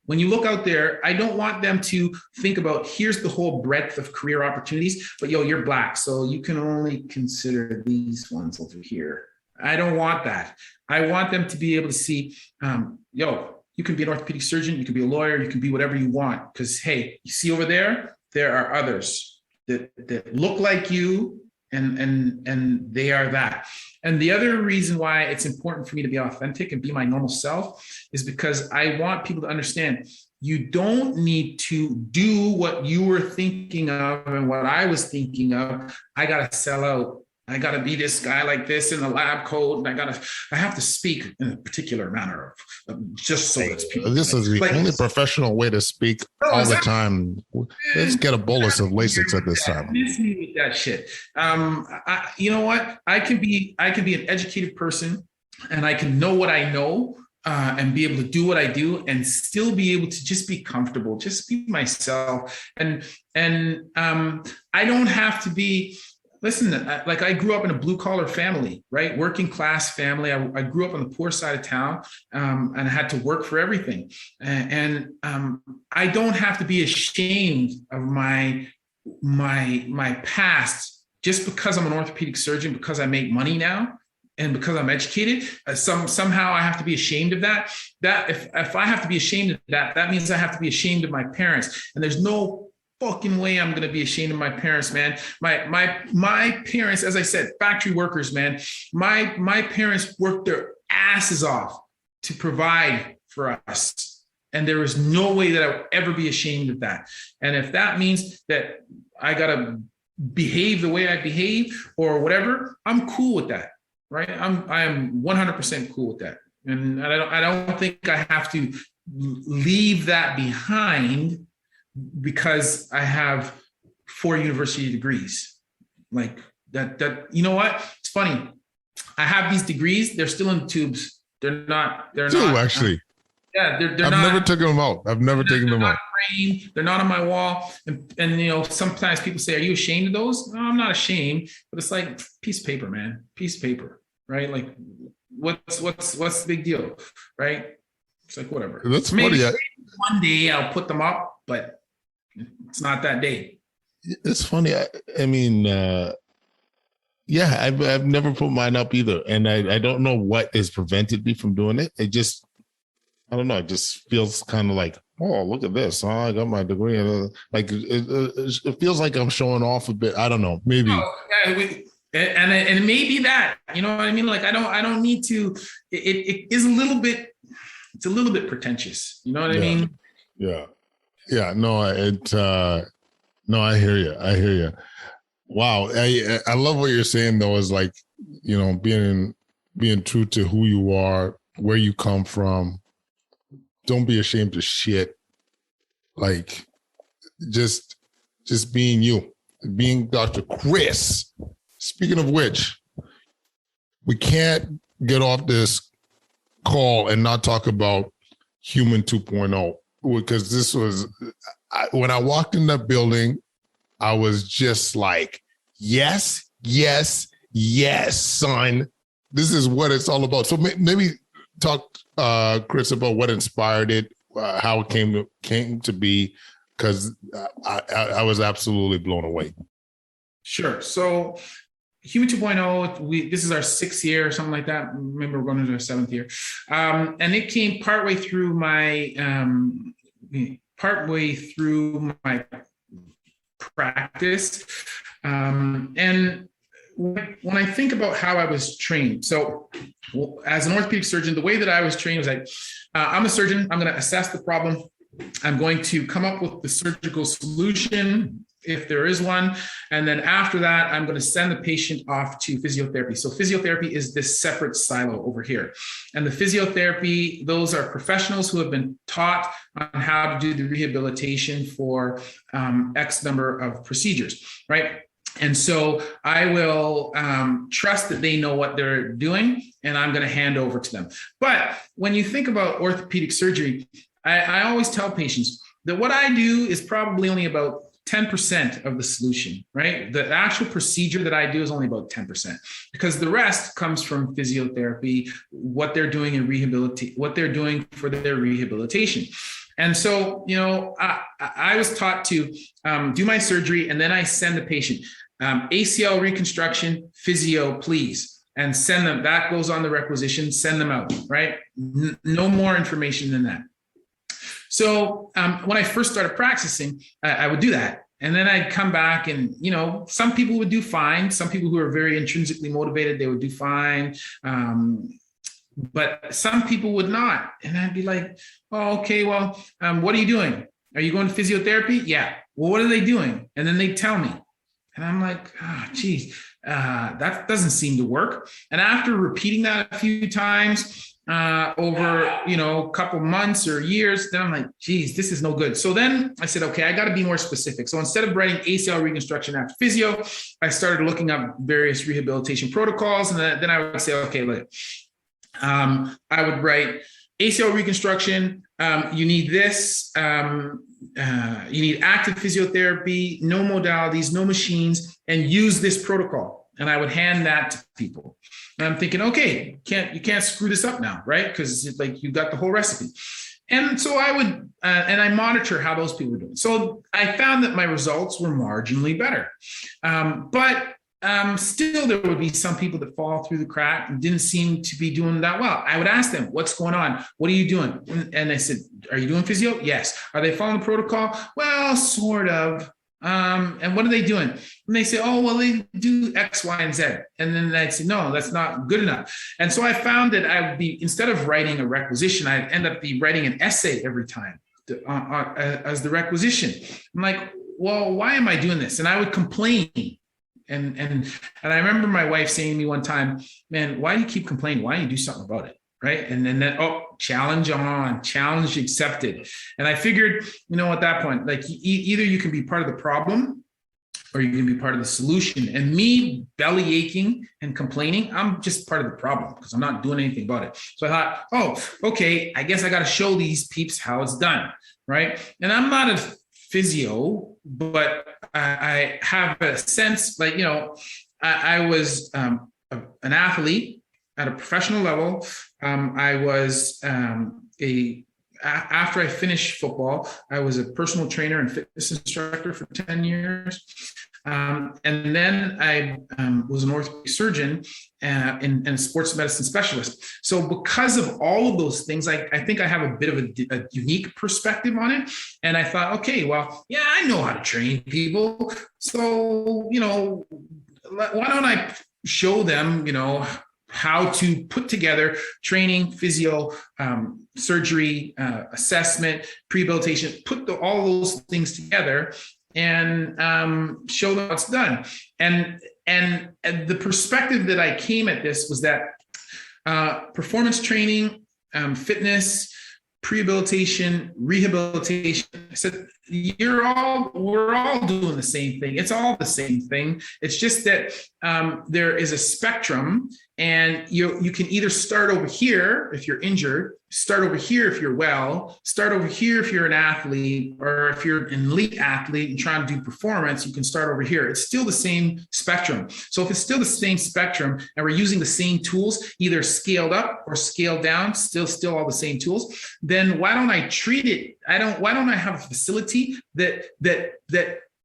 when you look out there, I don't want them to think about, here's the whole breadth of career opportunities, but you're Black, so you can only consider these ones over here. I don't want that. I want them to be able to see, you can be an orthopedic surgeon, you can be a lawyer, you can be whatever you want. Because, hey, you see over there are others that look like you, and they are that. And the other reason why it's important for me to be authentic and be my normal self is because I want people to understand you don't need to do what you were thinking of and what I was thinking of. I got to sell out. I got to be this guy like this in the lab coat, and I have to speak in a particular manner of just so that people. This is the only professional way to speak all the time. Let's get a bolus of Lasix at this time. Miss me with that shit. You know what? I can be an educated person, and I can know what I know, and be able to do what I do and still be able to just be comfortable, just be myself. And I don't have to be, listen, like I grew up in a blue collar family, right? Working class family. I grew up on the poor side of town, and I had to work for everything. And I don't have to be ashamed of my past just because I'm an orthopedic surgeon, because I make money now. And because I'm educated, somehow I have to be ashamed of that. That if I have to be ashamed of that, that means I have to be ashamed of my parents. And there's no fucking way I'm gonna be ashamed of my parents, man. My parents, as I said, factory workers, man. My parents worked their asses off to provide for us. And there is no way that I would ever be ashamed of that. And if that means that I gotta behave the way I behave or whatever, I'm cool with that. Right, I am 100% cool with that, and I don't think I have to leave that behind because I have 4 university degrees. Like that. You know what? It's funny. I have these degrees. They're still in tubes. They're not. Actually. Yeah, they're I've not. never taken them out. I've never taken them out. Framed, they're not on my wall. And you know, sometimes people say, "Are you ashamed of those?" No, I'm not ashamed. But it's like piece of paper, man. Piece of paper, right? Like, what's the big deal, right? It's like whatever. That's maybe funny. One day I'll put them up, but it's not that day. It's funny. I mean, yeah, I've never put mine up either, and I don't know what has prevented me from doing it. I don't know. It just feels kind of like, oh, look at this. Oh, I got my degree. Like it feels like I'm showing off a bit. I don't know. Maybe. Oh, yeah, and it may be that. You know what I mean? Like I don't need to. It is a little bit. It's a little bit pretentious. You know what I mean? Yeah. Yeah. No. No. I hear you. I hear you. Wow. I love what you're saying though. Is like, you know, being true to who you are, where you come from. Don't be ashamed of shit. Like, just being you, being Dr. Chris. Speaking of which, we can't get off this call and not talk about Human 2.0, because this was, when I walked in that building, I was just like, yes, son. This is what it's all about. So maybe talk, Chris, about what inspired it, how it came to be, because I was absolutely blown away. Sure. So Human 2.0, this is our 6th year or something like that. Remember, we're going into our 7th year. And it came partway through my practice. And when I think about how I was trained, so as an orthopedic surgeon, the way that I was trained was like, I'm a surgeon, I'm going to assess the problem. I'm going to come up with the surgical solution, if there is one. And then after that, I'm going to send the patient off to physiotherapy. So physiotherapy is this separate silo over here. And the physiotherapy, those are professionals who have been taught on how to do the rehabilitation for X number of procedures, right? And so I will trust that they know what they're doing, and I'm going to hand over to them. But when you think about orthopedic surgery, I always tell patients that what I do is probably only about 10% of the solution, right? The actual procedure that I do is only about 10%, because the rest comes from physiotherapy, what they're doing in rehabilitation, what they're doing for their rehabilitation. And so, you know, I was taught to do my surgery, and then I send the patient ACL reconstruction, physio, please, and send them. That goes on the requisition, send them out, right? No more information than that. So when I first started practicing, I would do that. And then I'd come back and, you know, some people would do fine. Some people who are very intrinsically motivated, they would do fine. But some people would not. And I'd be like, oh, okay, well, what are you doing? Are you going to physiotherapy? Yeah. Well, what are they doing? And then they tell me. And I'm like, geez, that doesn't seem to work. And after repeating that a few times over, you know, a couple months or years, then I'm like, geez, this is no good. So then I said, okay, I got to be more specific. So instead of writing ACL reconstruction after physio, I started looking up various rehabilitation protocols. And then I would say, okay, look, I would write ACL reconstruction, you need this, you need active physiotherapy, no modalities, no machines, and use this protocol. And I would hand that to people. And I'm thinking, okay, you can't screw this up now, right? Because like you got the whole recipe. And so I would, and I monitor how those people were doing. So I found that my results were marginally better. But still, there would be some people that fall through the crack and didn't seem to be doing that well. I would ask them, what's going on? What are you doing? And they said, are you doing physio? Yes. Are they following the protocol? Well, sort of. And what are they doing? And they say, oh, well, they do X, Y, and Z. And then I'd say, no, that's not good enough. And so I found that I would be, instead of writing a requisition, I'd end up writing an essay every time as the requisition. I'm like, well, why am I doing this? And I would complain. And I remember my wife saying to me one time, man, why do you keep complaining? Why don't you do something about it? Right. And then challenge on, challenge accepted. And I figured, at that point, like either you can be part of the problem or you can be part of the solution. And me belly aching and complaining, I'm just part of the problem because I'm not doing anything about it. So I thought, okay, I guess I got to show these peeps how it's done. Right. And I'm not a physio, but I have a sense like, I was an athlete at a professional level. I was after I finished football, I was a personal trainer and fitness instructor for 10 years. And then I was an orthopedic surgeon and a sports medicine specialist. So because of all of those things, I think I have a bit of a unique perspective on it. And I thought, okay, well, yeah, I know how to train people. So, why don't I show them, how to put together training, physio, surgery, assessment, rehabilitation, put all those things together and show them how it's done. And the perspective that I came at this was that performance training, fitness, rehabilitation, I said, we're all doing the same thing. It's all the same thing. It's just that there is a spectrum, and you can either start over here if you're injured, start over here if you're well, start over here if you're an athlete, or if you're an elite athlete and trying to do performance, you can start over here. It's still the same spectrum. So if it's still the same spectrum and we're using the same tools, either scaled up or scaled down, still all the same tools, then why don't I treat it? Why don't I have a facility that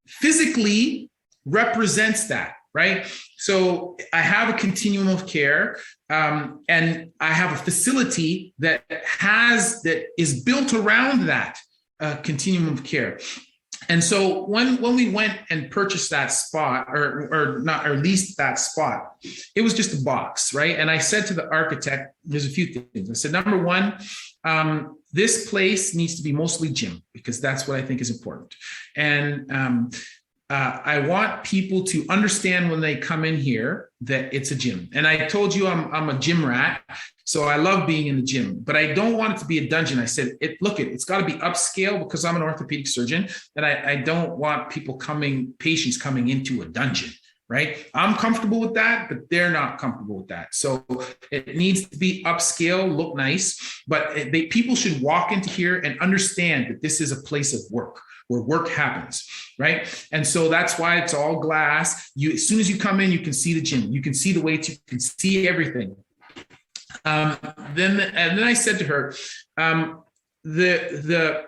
physically represents that, right? So I have a continuum of care, and I have a facility that is built around that continuum of care. And so when we went and purchased that spot or leased that spot, it was just a box, right? And I said to the architect, there's a few things. I said, number one, this place needs to be mostly gym because that's what I think is important. And I want people to understand when they come in here that it's a gym. And I told you I'm a gym rat, so I love being in the gym, but I don't want it to be a dungeon. I said, it's got to be upscale because I'm an orthopedic surgeon, and I don't want patients coming into a dungeon, right? I'm comfortable with that, but they're not comfortable with that. So it needs to be upscale, look nice, but people should walk into here and understand that this is a place of work, where work happens, right? And so that's why it's all glass. As soon as you come in, you can see the gym, you can see the weights, you can see everything. Then I said to her, the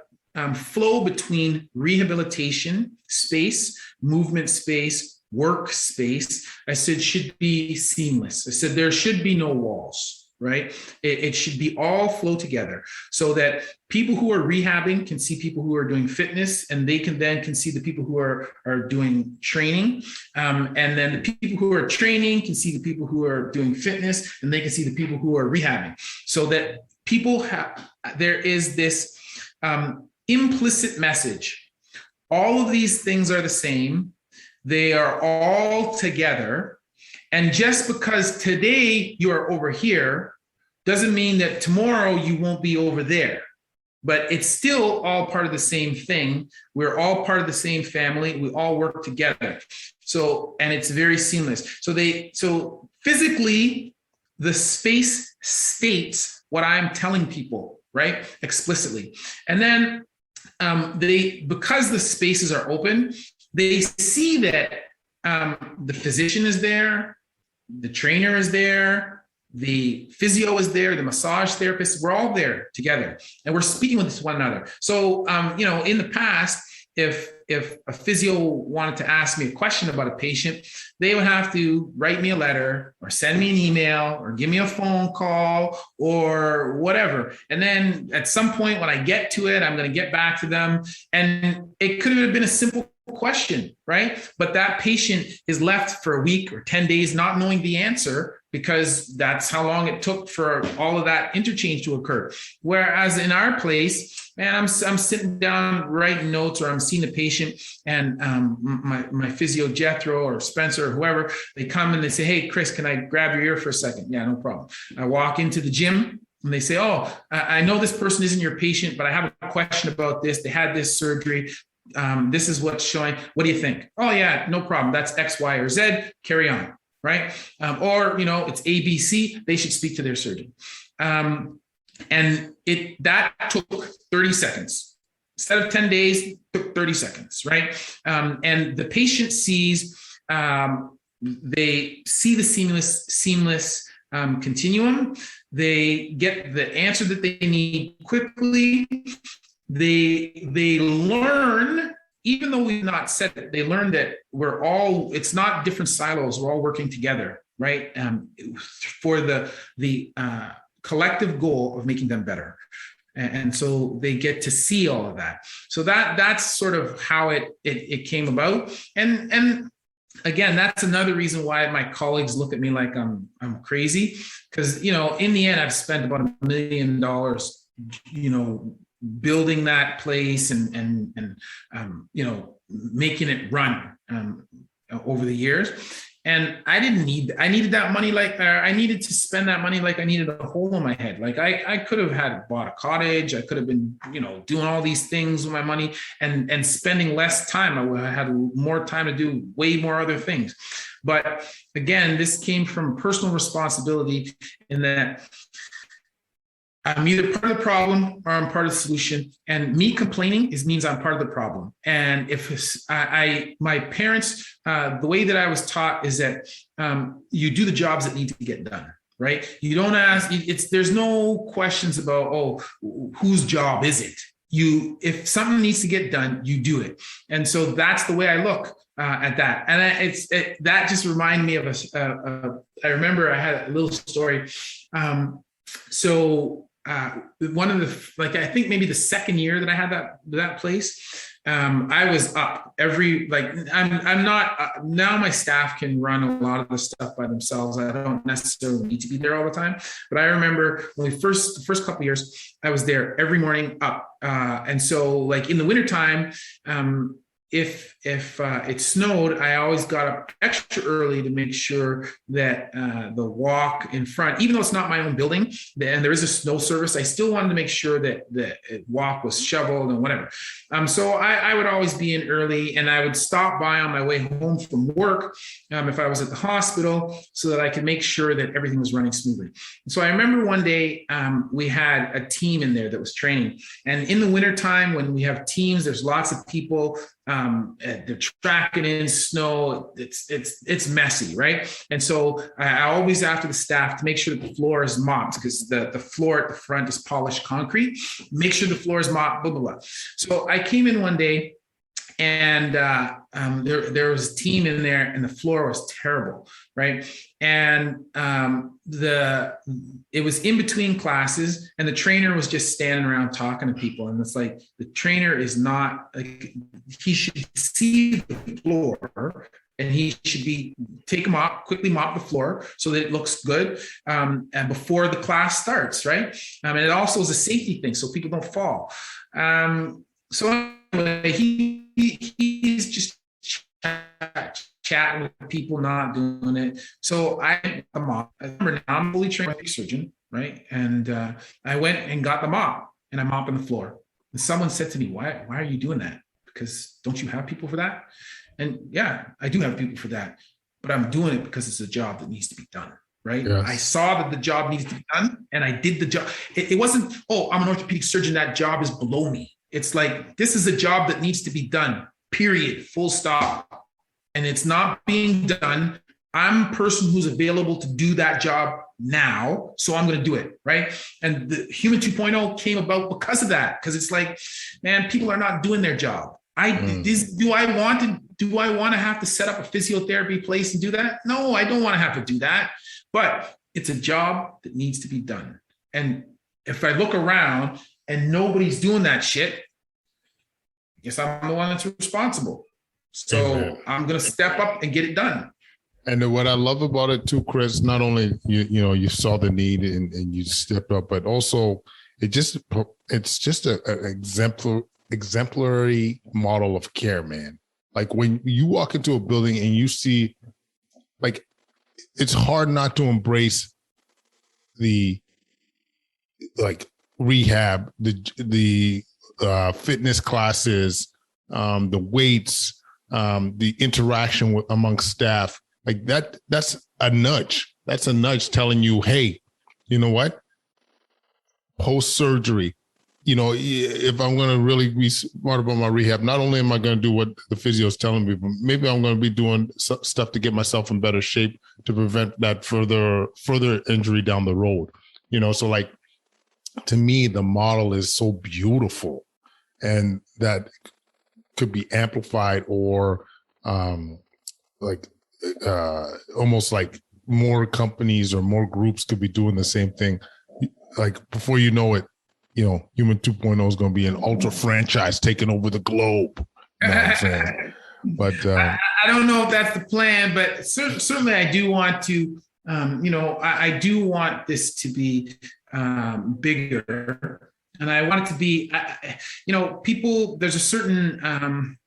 flow between rehabilitation space, movement space, work space, I said, should be seamless. I said, there should be no walls. Right? It should be all flow together so that people who are rehabbing can see people who are doing fitness, and they can see the people who are doing training. And then the people who are training can see the people who are doing fitness, and they can see the people who are rehabbing, so that there is this implicit message. All of these things are the same. They are all together. And just because today you are over here doesn't mean that tomorrow you won't be over there. But it's still all part of the same thing. We're all part of the same family. We all work together. So, and it's very seamless. So physically, the space states what I'm telling people, right? Explicitly. And then because the spaces are open, they see that the physician is there, the trainer is there, the physio is there, the massage therapist, we're all there together and we're speaking with one another. So, in the past, if a physio wanted to ask me a question about a patient, they would have to write me a letter or send me an email or give me a phone call or whatever. And then at some point when I get to it, I'm going to get back to them. And it could have been a simple question, right? But that patient is left for a week or 10 days not knowing the answer, because that's how long it took for all of that interchange to occur. Whereas in our place, man, I'm sitting down writing notes, or I'm seeing a patient, and my physio Jethro or Spencer or whoever, they come and they say, "Hey, Chris, can I grab your ear for a second?" Yeah, no problem. I walk into the gym and they say, "Oh, I know this person isn't your patient, but I have a question about this. They had this surgery. This is what's showing. What do you think?" "Oh yeah, no problem. That's X, Y, or Z. Carry on." Right? Or, it's ABC, they should speak to their surgeon. And that took 30 seconds. Instead of 10 days, it took 30 seconds, right? And the patient sees, they see the seamless continuum. They get the answer that they need quickly. They learn, even though we've not said it, they learn that it's not different silos, we're all working together, right? For the collective goal of making them better. And so they get to see all of that. So that's sort of how it came about. And again, that's another reason why my colleagues look at me like I'm crazy, because, in the end, I've spent about $1 million, building that place and making it run over the years. And I needed that money, I needed to spend that money like I needed a hole in my head. Like I could have bought a cottage. I could have been, doing all these things with my money and spending less time. I would have had more time to do way more other things. But again, this came from personal responsibility in that I'm either part of the problem or I'm part of the solution. And me complaining means I'm part of the problem. And if my parents, the way that I was taught is that you do the jobs that need to get done, right? You don't ask, there's no questions about, whose job is it? If something needs to get done, you do it. And so that's the way I look at that. And that just reminded me of I remember I had a little story. One of the, I think maybe the second year that I had that place, I was up I'm not, now my staff can run a lot of the stuff by themselves. I don't necessarily need to be there all the time, but I remember when the first couple of years, I was there every morning up. And so in the wintertime, if it snowed, I always got up extra early to make sure that the walk in front, even though it's not my own building and there is a snow service, I still wanted to make sure that the walk was shoveled and whatever. So I would always be in early, and I would stop by on my way home from work if I was at the hospital, so that I could make sure that everything was running smoothly. And so I remember one day we had a team in there that was training, and in the wintertime when we have teams, there's lots of people. They're tracking in snow. It's messy, right? And so I always after the staff to make sure that the floor is mopped, because the floor at the front is polished concrete. Make sure the floor is mopped, blah, blah, blah. So I came in one day, and there was a team in there, and the floor was terrible, right? And it was in between classes, and the trainer was just standing around talking to people. And it's like, the trainer is not he should see the floor, and he should quickly mop the floor so that it looks good and before the class starts, right? And it also is a safety thing, so people don't fall. So anyway, he's just chatting with people, not doing it. So I remember now I'm fully trained surgeon, right? And I went and got the mop, and I'm mopping the floor. And someone said to me, why are you doing that? Because don't you have people for that? And yeah, I do have people for that, but I'm doing it because it's a job that needs to be done. right? Yes. I saw that the job needed to be done and I did the job. It wasn't, oh, I'm an orthopedic surgeon, that job is below me. It's like, this is a job that needs to be done, period, full stop. And it's not being done. I'm a person who's available to do that job now, so I'm going to do it, right? And the Human 2.0 came about because of that, because it's like, man, people are not doing their job. Do I want to have to set up a physiotherapy place and do that? No, I don't want to have to do that. But it's a job that needs to be done. And if I look around and nobody's doing that shit, I guess I'm the one that's responsible. So I'm going to step up and get it done. And what I love about it too, Chris, not only you saw the need and you stepped up, but also it's just an exemplary model of care, man. Like when you walk into a building and you see, like, it's hard not to embrace the like rehab, the fitness classes, the weights, the interaction amongst staff. Like that's a nudge. That's a nudge telling you, hey, you know what? Post-surgery, if I'm going to really be smart about my rehab, not only am I going to do what the physio is telling me, but maybe I'm going to be doing stuff to get myself in better shape to prevent that further injury down the road. So like, to me, the model is so beautiful, and that could be amplified or almost like more companies or more groups could be doing the same thing. Like before you know it, Human 2.0 is going to be an ultra franchise taking over the globe. You know what I'm saying? But I don't know if that's the plan, but certainly I do want to, I do want this to be bigger, and I want it to be, people. There's a certain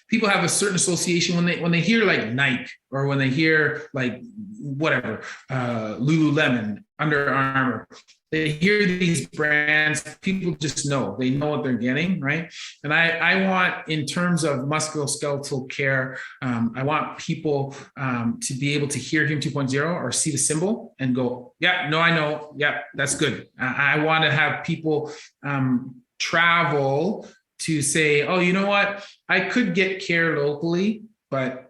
people have a certain association when they hear like Nike or when they hear like whatever, Lululemon, Under Armour. They hear these brands, people just know, they know what they're getting, right? And I want, in terms of musculoskeletal care, I want people to be able to hear Human 2.0 or see the symbol and go, yeah, no, I know, yeah, that's good. I want to have people travel to say, oh, you know what? I could get care locally, but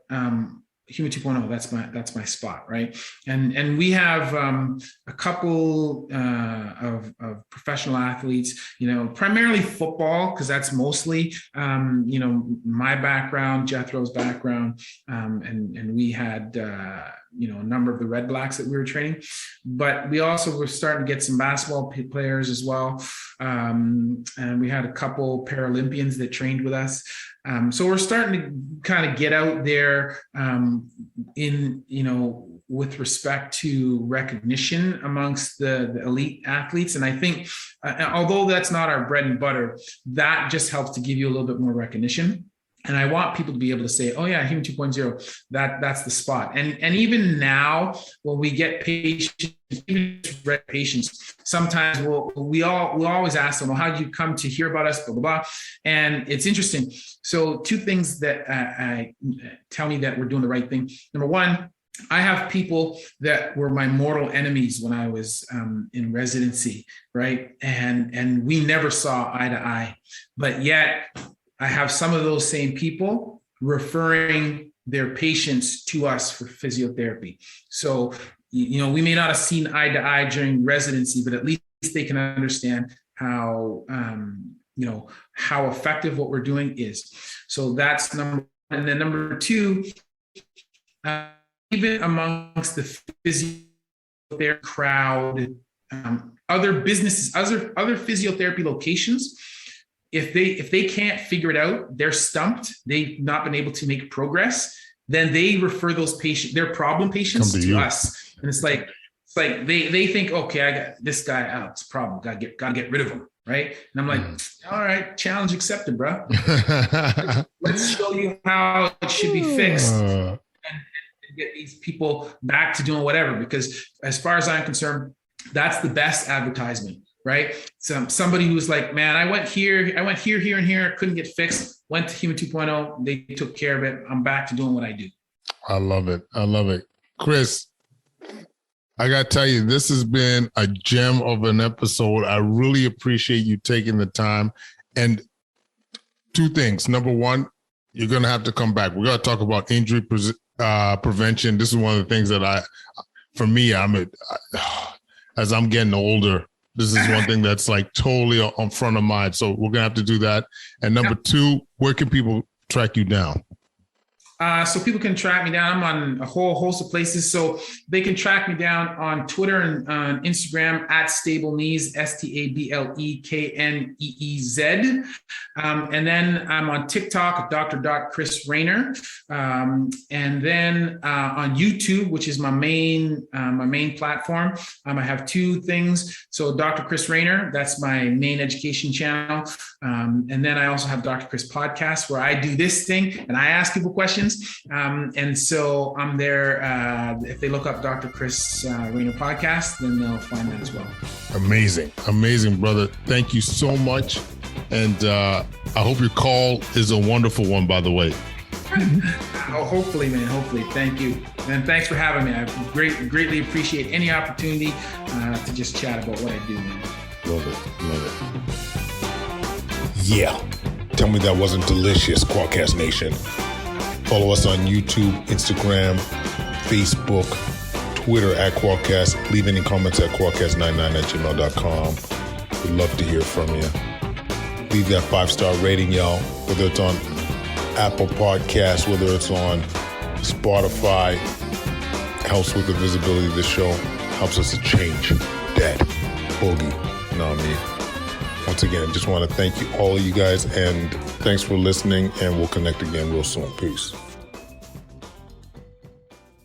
Human 2.0, that's my spot, right? And we have a couple of professional athletes, primarily football, because that's mostly my background, Jethro's background, and we had a number of the Red Blacks that we were training, but we also were starting to get some basketball players as well, and we had a couple Paralympians that trained with us. So we're starting to kind of get out there with respect to recognition amongst the elite athletes. And I think, although that's not our bread and butter, that just helps to give you a little bit more recognition. And I want people to be able to say, oh yeah, Human 2.0, that's the spot. And even now, when we get patients, sometimes we'll always ask them, well, how did you come to hear about us, blah, blah, blah. And it's interesting. So two things that tell me that we're doing the right thing. Number one, I have people that were my mortal enemies when I was in residency, right? And we never saw eye to eye, but yet I have some of those same people referring their patients to us for physiotherapy. So, we may not have seen eye to eye during residency, but at least they can understand how, how effective what we're doing is. So that's number one. And then number two, even amongst the physiotherapy crowd, other businesses, other physiotherapy locations, if they can't figure it out, they're stumped, they've not been able to make progress, then they refer those patients, their problem patients, to us. And it's like they think, okay, I got this guy, it's a problem, gotta get rid of him, right? And I'm like, all right, challenge accepted, bro. Let's show you how it should be fixed. And get these people back to doing whatever, because as far as I'm concerned, that's the best advertisement, right? So somebody who's like, man, I went here, and here, couldn't get fixed, went to Human 2.0, they took care of it, I'm back to doing what I do. I love it. Chris, I got to tell you, this has been a gem of an episode. I really appreciate you taking the time. And two things. Number one, you're going to have to come back. We're going to talk about injury prevention. This is one of the things that as I'm getting older, this is one thing that's like totally on front of mind. So we're going to have to do that. And number two, where can people track you down? So people can track me down. I'm on a whole host of places. So they can track me down on Twitter and on Instagram at Stable Knees, STABLEKNEEZ. And then I'm on TikTok, Dr. Chris Raynor. And then on YouTube, which is my main platform, I have two things. So Dr. Chris Raynor, that's my main education channel. And then I also have Dr. Chris Podcast, where I do this thing and I ask people questions. And so I'm there. If they look up Dr. Chris Raynor Podcast, then they'll find that as well. Amazing, brother. Thank you so much. And I hope your call is a wonderful one, by the way. Oh, hopefully, man. Hopefully. Thank you. And thanks for having me. I greatly appreciate any opportunity to just chat about what I do, man. Love it. Yeah. Tell me that wasn't delicious, Quadcast Nation. Follow us on YouTube, Instagram, Facebook, Twitter at Quadcast. Leave any comments at quadcast99@gmail.com. We'd love to hear from you. Leave that 5-star rating, y'all, whether it's on Apple Podcasts, whether it's on Spotify. Helps with the visibility of the show. Helps us to change that boogie. You know what I mean? Once again, I just want to thank you, all of you guys, and thanks for listening, and we'll connect again real soon. Peace.